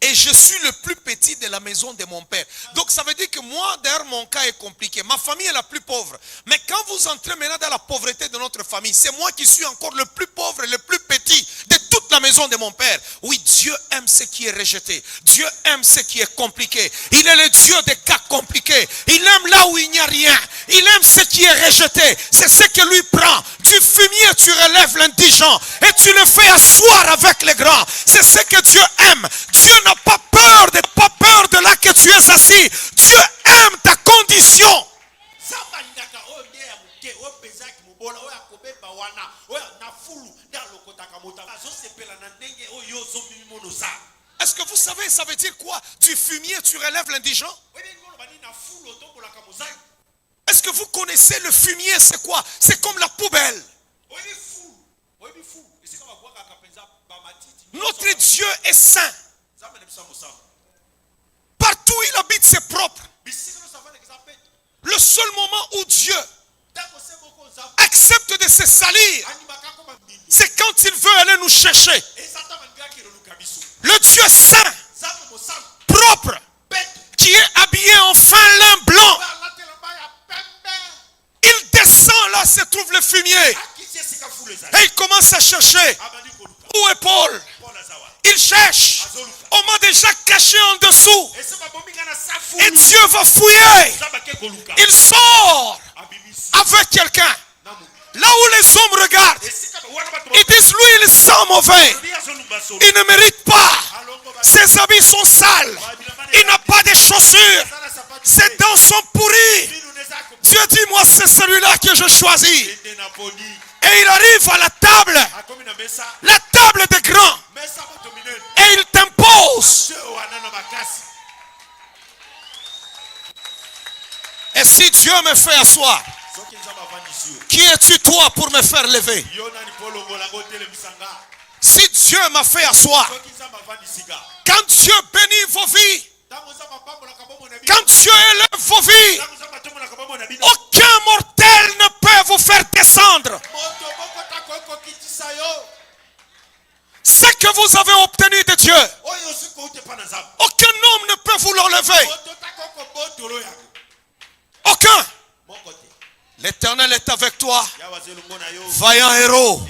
Et je suis le plus petit de la maison de mon père. Donc ça veut dire que moi, d'ailleurs, mon cas est compliqué. Ma famille est la plus pauvre. Mais quand vous entrez maintenant dans la pauvreté de notre famille, c'est moi qui suis encore le plus pauvre, le plus petit de toute la maison de mon père. Oui, Dieu aime ce qui est rejeté. Dieu aime ce qui est compliqué. Il est le Dieu des cas compliqués. Il aime là où il n'y a rien. Il aime ce qui est rejeté. C'est ce que lui prend. Du fumier, tu relèves l'indigent. Et tu le fais asseoir avec les grands. C'est ce que Dieu aime. Dieu n'a pas peur de là que tu es assis. Dieu aime ta condition. Est-ce que vous savez, ça veut dire quoi? Du fumier, tu relèves l'indigent? Est-ce que vous connaissez le fumier, c'est quoi? C'est comme la poubelle. Notre Dieu est saint. Partout où il habite, c'est propre. Le seul moment où Dieu accepte de se salir, c'est quand il veut aller nous chercher. Le Dieu saint, propre, qui est habillé en fin lin blanc, il descend là, se trouve le fumier. Et il commence à chercher. Où est Paul? Il cherche. On m'a déjà caché en dessous. Et Dieu va fouiller. Il sort avec quelqu'un. Là où les hommes regardent, ils disent, lui il sent mauvais. Il ne mérite pas. Ses habits sont sales. Il n'a pas de chaussures. Ses dents sont pourries. Dieu dit, moi c'est celui-là que je choisis. Et il arrive à la table des grands. Et il t'impose. Et si Dieu me fait asseoir, qui es-tu toi pour me faire lever? Si Dieu m'a fait asseoir, quand Dieu bénit vos vies, quand Dieu élève vos vies, aucun mortel ne peut vous faire descendre. Ce que vous avez obtenu de Dieu, aucun homme ne peut vous l'enlever. Aucun. L'Éternel est avec toi, vaillant héros.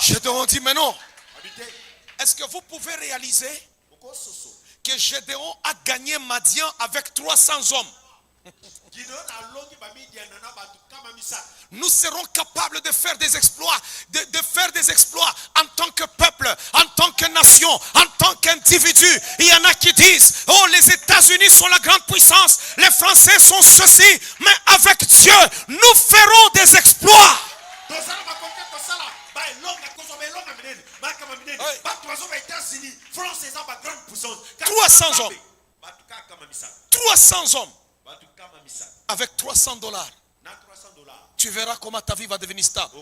Gédéon dit, mais non. Est-ce que vous pouvez réaliser que Gédéon a gagné Madian avec 300 hommes? Nous serons capables de faire des exploits, de faire des exploits en tant que peuple, en tant que nation, en tant qu'individu. Il y en a qui disent, oh les États-Unis sont la grande puissance, les Français sont ceci, mais avec Dieu, nous ferons des exploits. Oui. 300 hommes. 300 hommes. Avec $300. Tu verras comment ta vie va devenir stable.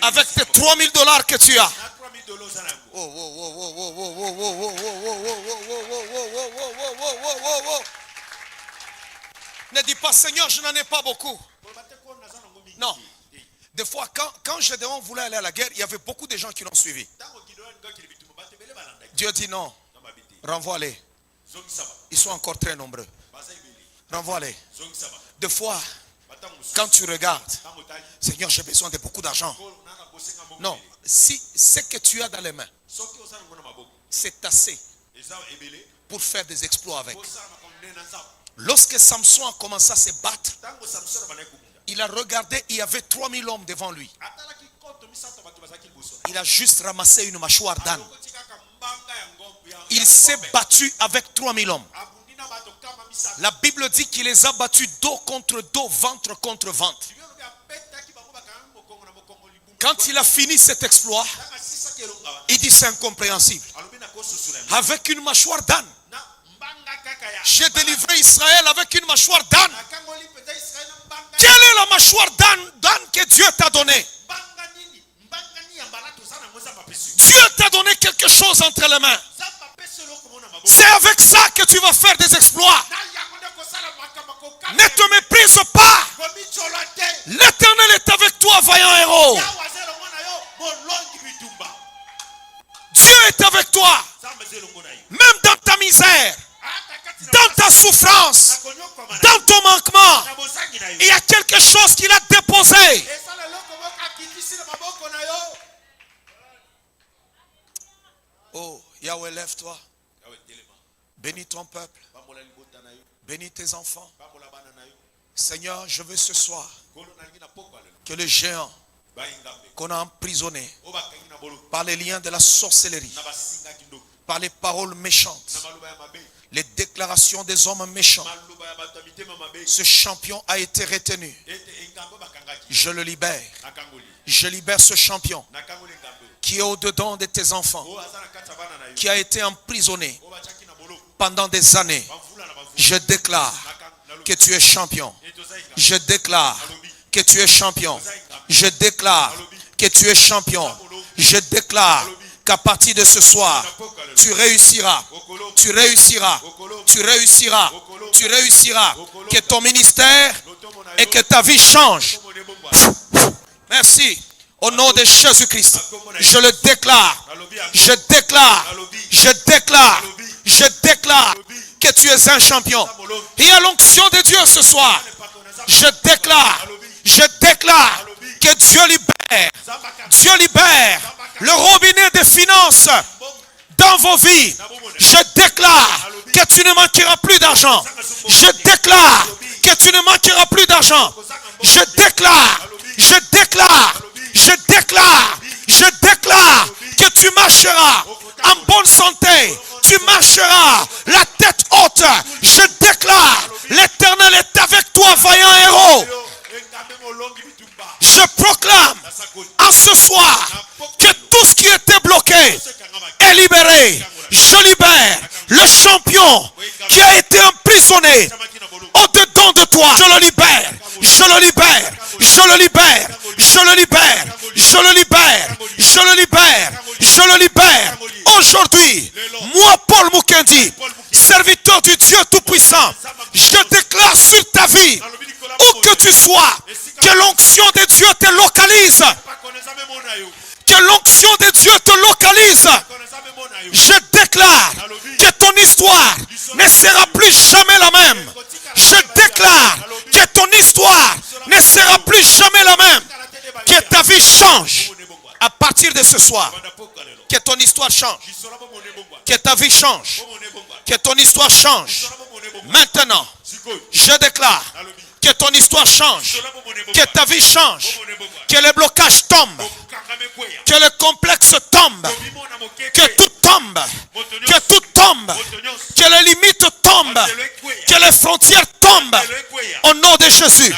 Avec tes $3000 que tu as. Ne dis pas, Seigneur, je n'en ai pas beaucoup. Non. Des fois, quand Gédéon voulait aller à la guerre, il y avait beaucoup de gens qui l'ont suivi. Dieu dit non. Renvoie-les. Ils sont encore très nombreux. Renvoie-les. Des fois, quand tu regardes, Seigneur, j'ai besoin de beaucoup d'argent. Non, si ce que tu as dans les mains, c'est assez pour faire des exploits avec. Lorsque Samson a commencé à se battre, il a regardé, il y avait 3000 hommes devant lui. Il a juste ramassé une mâchoire d'âne. Il s'est battu avec 3000 hommes. La Bible dit qu'il les a battus dos contre dos, ventre contre ventre. Quand il a fini cet exploit, il dit c'est incompréhensible. Avec une mâchoire d'âne. J'ai délivré Israël avec une mâchoire d'âne. Quelle est la mâchoire d'âne que Dieu t'a donnée? Dieu t'a donné quelque chose entre les mains. C'est avec ça que tu vas faire des exploits. Ne te méprise pas. L'Éternel est avec toi, vaillant héros. Dieu est avec toi. Même dans ta misère, dans ta souffrance, dans ton manquement, il y a quelque chose qu'il a déposé. Oh, Yahweh, lève-toi. Bénis ton peuple. Bénis tes enfants. Seigneur, je veux ce soir que les géants qu'on a emprisonnés par les liens de la sorcellerie, par les paroles méchantes, les déclarations des hommes méchants, ce champion a été retenu. Je le libère. Je libère ce champion qui est au-dedans de tes enfants, qui a été emprisonné pendant des années. Je déclare que tu es champion. Je déclare que tu es champion. Je déclare que tu es champion. Je déclare qu'à partir de ce soir, tu réussiras. Tu réussiras. Tu réussiras. Tu réussiras. Que ton ministère et que ta vie change. Merci. Au nom de Jésus-Christ, je le déclare. Je déclare. Je déclare. Je déclare que tu es un champion. Il y a l'onction de Dieu ce soir. Je déclare. Je déclare que Dieu libère. Dieu libère le robinet des finances dans vos vies. Je déclare que tu ne manqueras plus d'argent. Je déclare que tu ne manqueras plus d'argent. Je déclare. Je déclare. Je déclare. Je déclare que tu marcheras en bonne santé. Tu marcheras la tête haute. Je déclare, l'Éternel est avec toi, vaillant héros. Je proclame en ce soir que tout ce qui était bloqué est libéré. Je libère le champion qui a été emprisonné au-dedans de toi. Je le libère. Je le libère. Je le libère. Je le libère. Je le libère. Je le libère. Je le libère. Aujourd'hui, moi Paul Mukendi, serviteur du Dieu Tout-Puissant, je déclare sur ta vie, où que tu sois, que l'onction de Dieu te localise. Que l'onction de Dieu te localise. Je déclare que ton histoire ne sera plus jamais la même. Je déclare que ton histoire ne sera plus jamais la même. Que ta vie change à partir de ce soir. Que ton histoire change. Que ta vie change. Que ton histoire change. Maintenant, je déclare que ton histoire change. Que ta vie change. Que les blocages tombent. Que le complexe tombe. Que tout tombe. Que tout tombe. Que les limites tombent. Que les frontières tombent. Au nom de Jésus.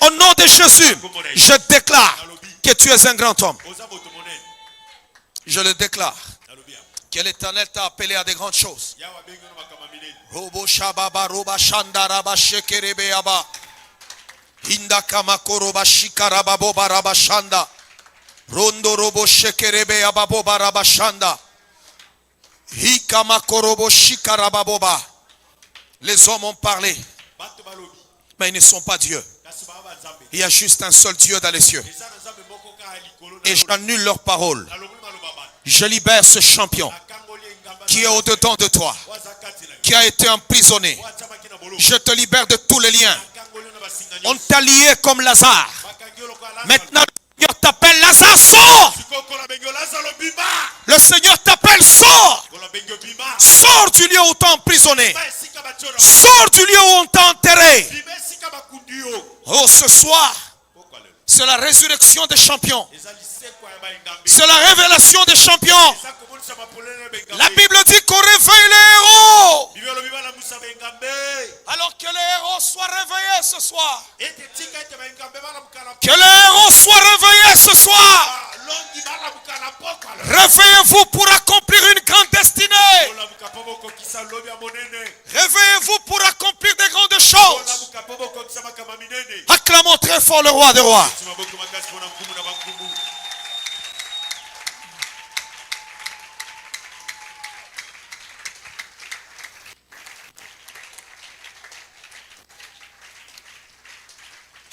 Au nom de Jésus. Je déclare que tu es un grand homme. Je le déclare. Que l'Éternel t'a appelé à de grandes choses. Robo Shababa Roba Shandaraba Shekerebeaba. Indakama Koroba Shikaraba Boba Rabashanda. Rondo Robo Shekerebeaba Boba Rabashanda. Hikama Korobo Shikaraba Boba. Les hommes ont parlé, mais ils ne sont pas Dieu. Il y a juste un seul Dieu dans les cieux. Et j'annule leurs paroles. Je libère ce champion qui est au-dedans de toi, qui a été emprisonné. Je te libère de tous les liens. On t'a lié comme Lazare. Maintenant, le Seigneur t'appelle Lazare, sors. Le Seigneur t'appelle, sors. Sors du lieu où on t'a emprisonné. Sors du lieu où on t'a enterré. Oh, ce soir, c'est la résurrection des champions. C'est la révélation des champions. La Bible dit qu'on réveille les héros. Alors que les héros soient réveillés ce soir. Que les héros soient réveillés ce soir. Réveillez-vous pour accomplir une grande destinée. Réveillez-vous pour accomplir de grandes choses. Acclamons très fort le roi des rois.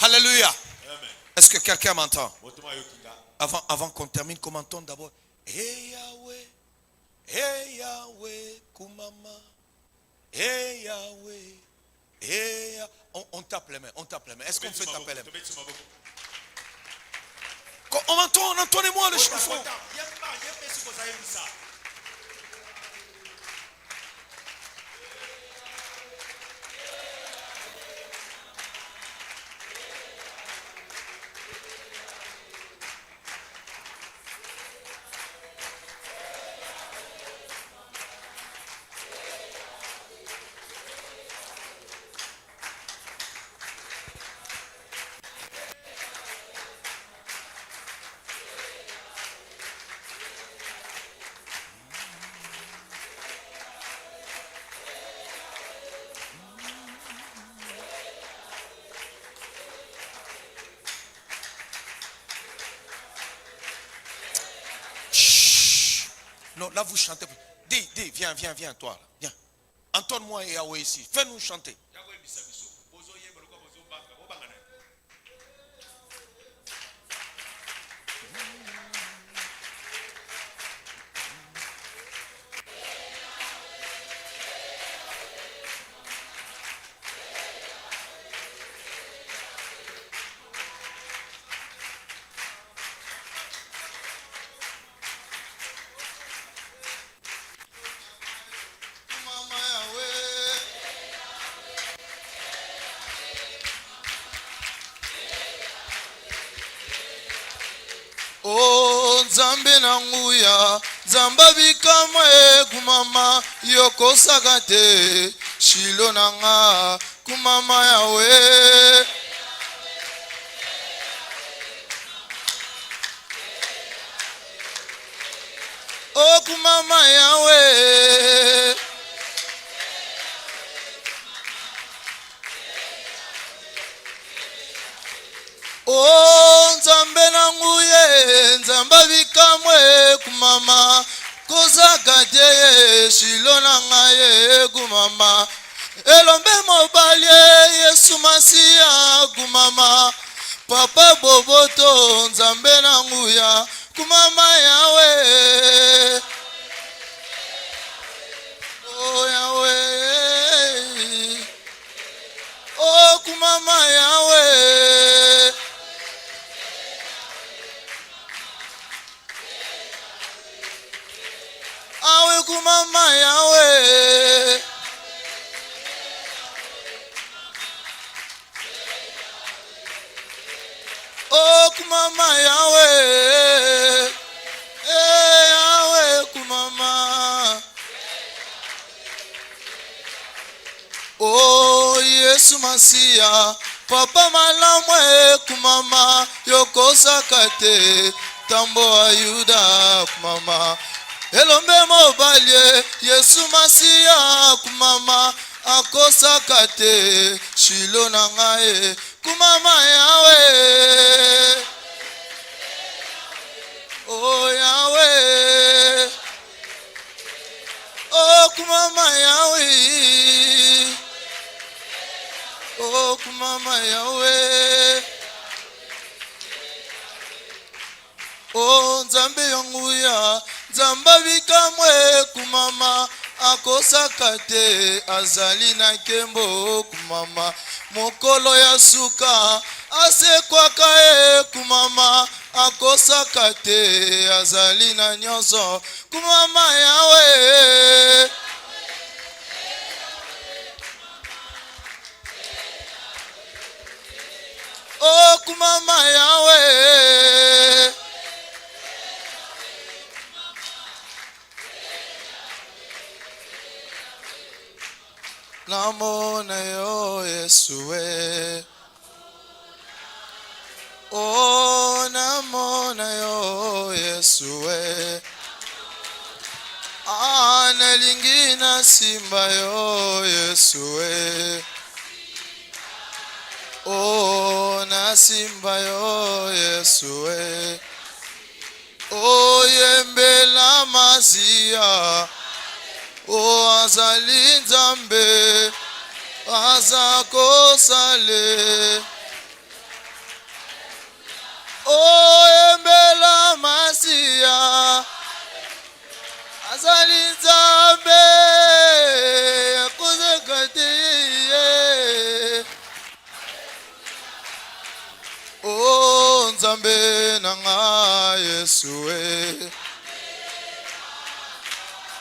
Alléluia. Est-ce que quelqu'un m'entend? Avant qu'on termine, commentons d'abord. Hey Yahweh, hey Yahweh, Kumama, hey Yahweh, hey Yahweh. On tape les mains, on tape les mains. Est-ce qu'on fait taper les mains? On entend, entendez-moi le chiffon. Non, là vous chantez. Dis, viens, toi. Là. Viens. Entonne-moi et Yahweh ici. Fais-nous chanter. O Nzambe na nguya Nzamba bikamwe kumama yoko sagate Shilo nanga kumama yawe O kumama yawe O Nzambe na nguye Nzamba bikamwe kumama kozagate Shilo nanga ye kumama Elombe mobalie Yesu Masiya kumama Papa Boboto Nzambe na nguya kumama yawe O yawe O kumama yawe Awe kumama yawe O kumama yawe yawe kumama O Yesu Masiya Papa malamwe kumama yokosa kate Tambo wa Yuda kumama Elombe mobalie Yesu Masiya kumama akosa kate Shilo nangaye kumama yawe O yawe O kumama yawe O kumama yawe O Nzambe yanguya Nzamba bikamwe kumama akosa kate azali na kembo kumama mokolo ya suka asekwaka ye kumama akosa kate azali na nyonso kumama yawe O kumama yawe Namona yo Yesue O namona yo Yesue Analingina simba yo Yesue O na simba yo Yesue O yembela Masiya O azali Nzambe azakosale O embela Masiya azali Nzambe akozakate O Nzambe nanga Yesue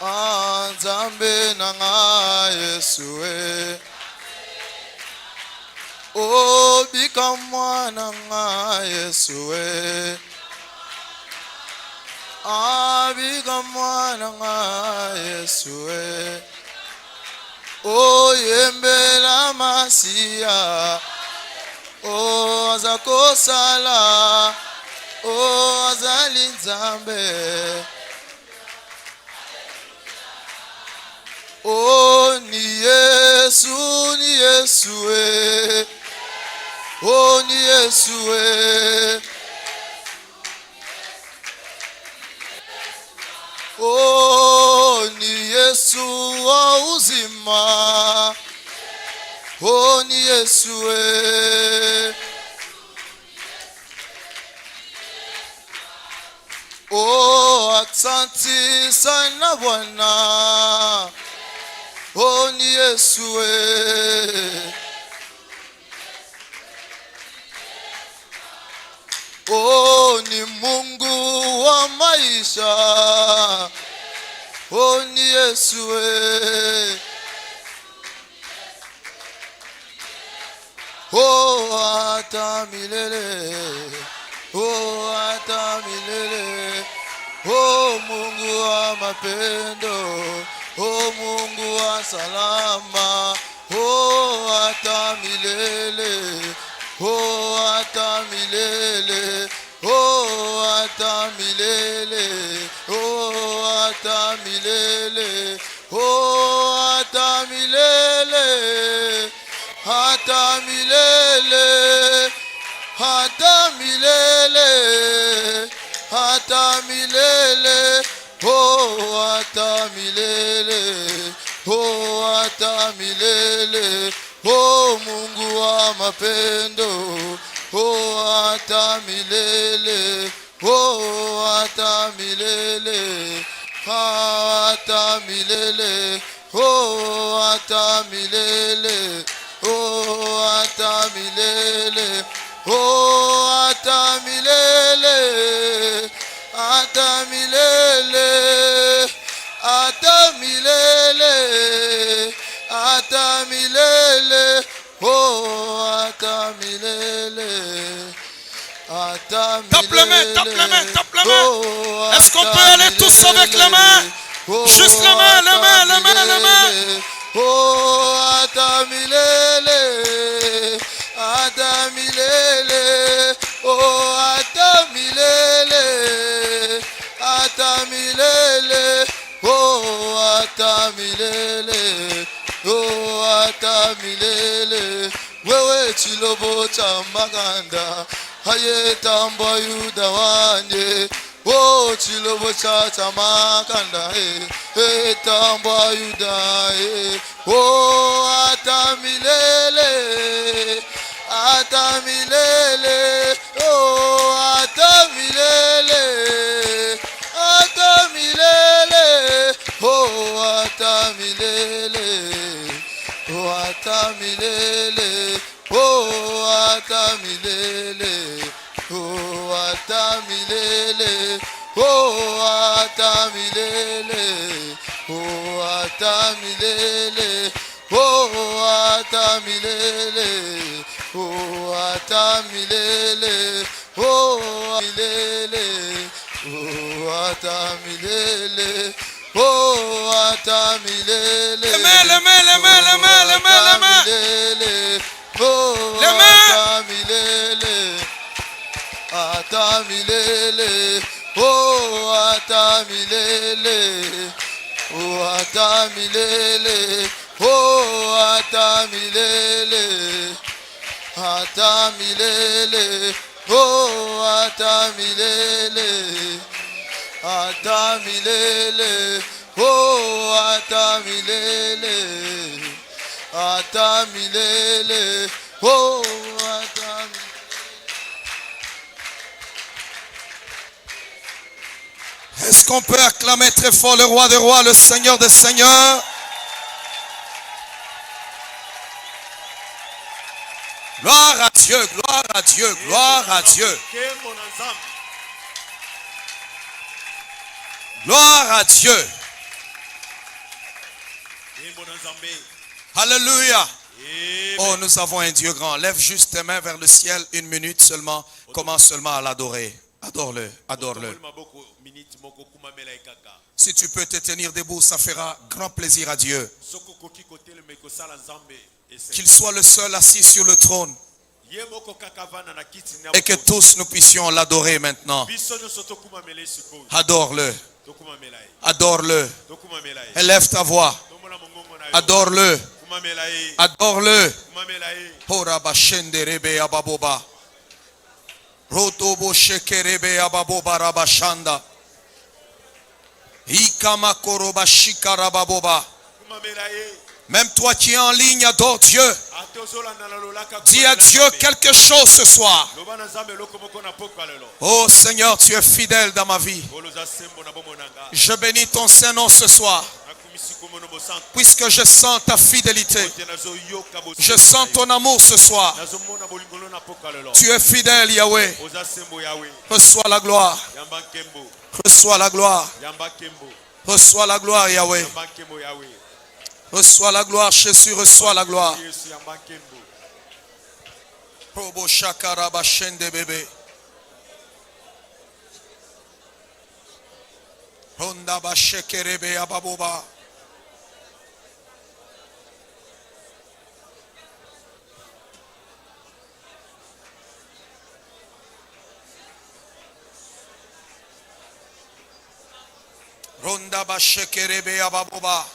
Nzambe nanga Yesue O bikamwa nanga Yesue bikamwa nanga Yesue O yembela Masiya O azakosala O azali Nzambe O ni Yesu O ni Yesu O Yesu wa uzima. Oh, ni Yesu we. Oh, asante sana Bwana. Oh, ni Yesu we. Oh, ni Mungu wa maisha. Oh, ni Yesu we. Oh, hata milele. Oh, hata milele. Oh, Mungu wa mapendo. Oh, Mungu wa salama. Oh, hata milele. Oh, hata milele. Oh, hata milele. Oh, hata milele. Oh, hata milele. Hata milele. Hata milele. Hata milele. Oh, hata milele. Oh, hata milele. Oh, Mungu wa mapendo. Oh, hata milele. Oh, hata milele. Hata milele. Oh, hata milele. Oh, hata milele. Oh, hata milele. Hata milele. Hata milele. Hata milele. Oh, hata milele. Hata milele. Tape les mains, tape les mains, tape les mains. Est-ce qu'on peut aller tous avec les mains? Juste les mains, les mains, les mains, les mains. Oh, hata milele. Hata milele. Oh, hata milele. Hata milele. Oh, hata milele. Oh, hata milele. Wewe chilobo cha maganda. Haye tamba yuda wanye. Oh, chilobo cha maganda. Tamba yuda. Oh, hata milele. Hata milele. Oh, hata milele. Hata milele. Oh, hata milele. Oh, hata milele. Oh, hata milele. Oh, hata milele. Oh, hata milele. Oh, hata milele. Oh, hata milele. Oh, hata milele. Oh, milele. Oh, hata milele. Oh, hata milele. Les mains, les mains, les mains, les mains, les mains, les mains. Oh, les mains. hata milele. Hata milele. Oh, hata milele. Oh, hata milele. Oh, hata milele. Hata milele. Oh, hata milele. Hata milele. Oh, hata milele. Hata milele. Oh, hata milele. Est-ce qu'on peut acclamer très fort le roi des rois, le Seigneur des seigneurs? Gloire à Dieu, gloire à Dieu, gloire à Dieu. Gloire à Dieu. Alléluia. Oh, nous avons un Dieu grand. Lève juste tes mains vers le ciel, 1 minute seulement. Commence seulement à l'adorer. Adore-le, adore-le. Si tu peux te tenir debout, ça fera grand plaisir à Dieu. Qu'il soit le seul assis sur le trône. Et que tous nous puissions l'adorer maintenant. Adore-le. Adore-le. Élève ta voix. Adore-le. Adore-le. Rotobo shekerebe ababoba rabashanda. Ikamakoroba shikarababoba. Même toi qui es en ligne, adore Dieu. Dis à Dieu quelque chose ce soir. Oh Seigneur, tu es fidèle dans ma vie. Je bénis ton Saint-Nom ce soir. Puisque je sens ta fidélité. Je sens ton amour ce soir. Tu es fidèle, Yahweh. Reçois la gloire. Reçois la gloire. Reçois la gloire, Yahweh. Reçois la gloire, Jésus, reçois la gloire. Robo shakaraba shende bébé. Honda ba shekerebe ababoba. Ronda ba shekerebe ababoba.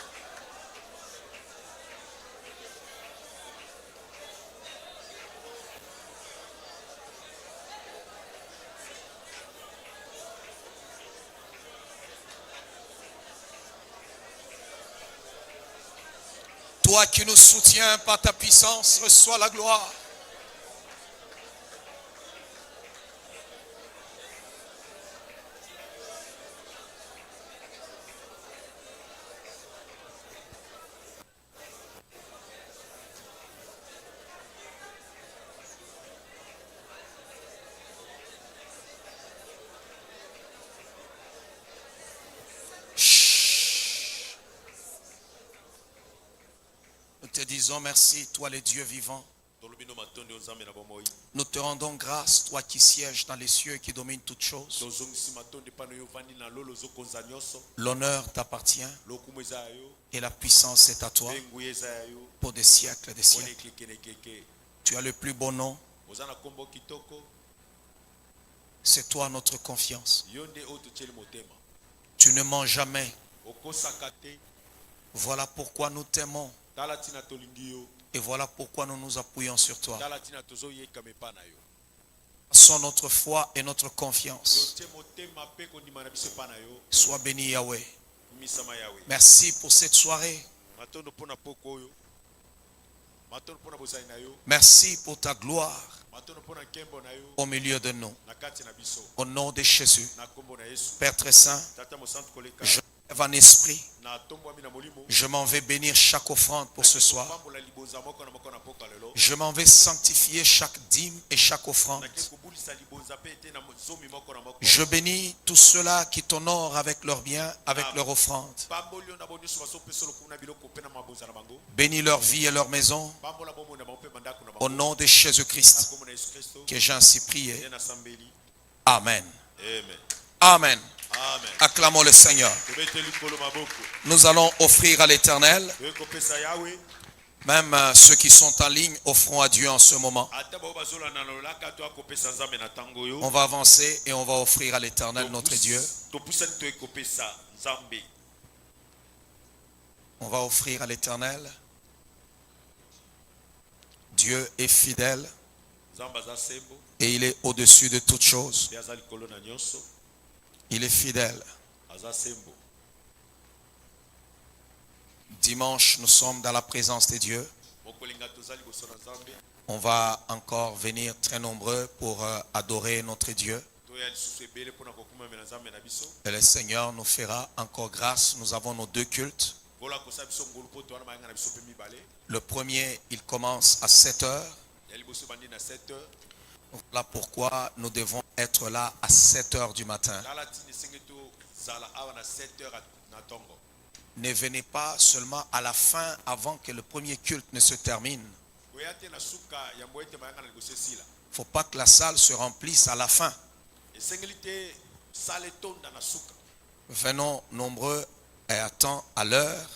Toi qui nous soutiens par ta puissance, reçois la gloire. Nous te disons merci, toi le Dieu vivant. Nous te rendons grâce, toi qui sièges dans les cieux et qui domines toutes choses. L'honneur t'appartient et la puissance est à toi pour des siècles et des siècles. Tu as le plus beau nom. C'est toi notre confiance. Tu ne mens jamais. Voilà pourquoi nous t'aimons. Et voilà pourquoi nous nous appuyons sur toi. Sont notre foi et notre confiance. Sois béni Yahweh. Merci pour cette soirée. Merci pour ta gloire au milieu de nous. Au nom de Jésus. Père très saint, je lève en esprit. Je m'en vais bénir chaque offrande pour ce soir. Je m'en vais sanctifier chaque dîme et chaque offrande. Je bénis tous ceux-là qui t'honorent avec leurs biens, avec leur offrande. Bénis leur vie et leur maison. Au nom de Jésus-Christ, que j'ai ainsi prié. Amen. Amen. Acclamons le Seigneur. Nous allons offrir à l'Éternel. Même ceux qui sont en ligne offront à Dieu en ce moment. On va avancer et on va offrir à l'Éternel notre Dieu. On va offrir à l'Éternel. Dieu est fidèle et il est au-dessus de toutes choses. Il est fidèle. Dimanche, nous sommes dans la présence de Dieu. On va encore venir très nombreux pour adorer notre Dieu. Et le Seigneur nous fera encore grâce. Nous avons nos 2 cultes. Le premier, il commence à 7 heures. Voilà pourquoi nous devons être là à 7 heures du matin. Ne venez pas seulement à la fin avant que le premier culte ne se termine. Il ne faut pas que la salle se remplisse à la fin. Venons nombreux et à temps, à l'heure.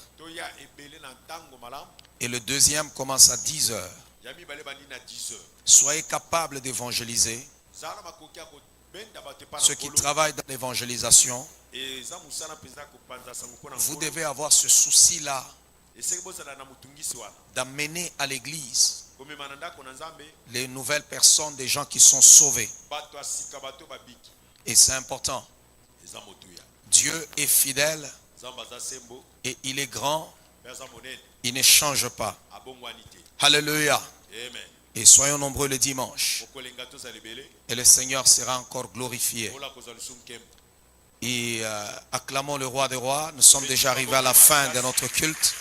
Et le deuxième commence à 10 heures. Soyez capables d'évangéliser. Ceux qui travaillent dans l'évangélisation, vous devez avoir ce souci-là d'amener à l'église les nouvelles personnes, des gens qui sont sauvés. Et c'est important. Dieu est fidèle et il est grand. Il ne change pas. Alléluia. Et soyons nombreux le dimanche. Et le Seigneur sera encore glorifié. Et acclamons le roi des rois. Nous sommes déjà arrivés à la fin de notre culte.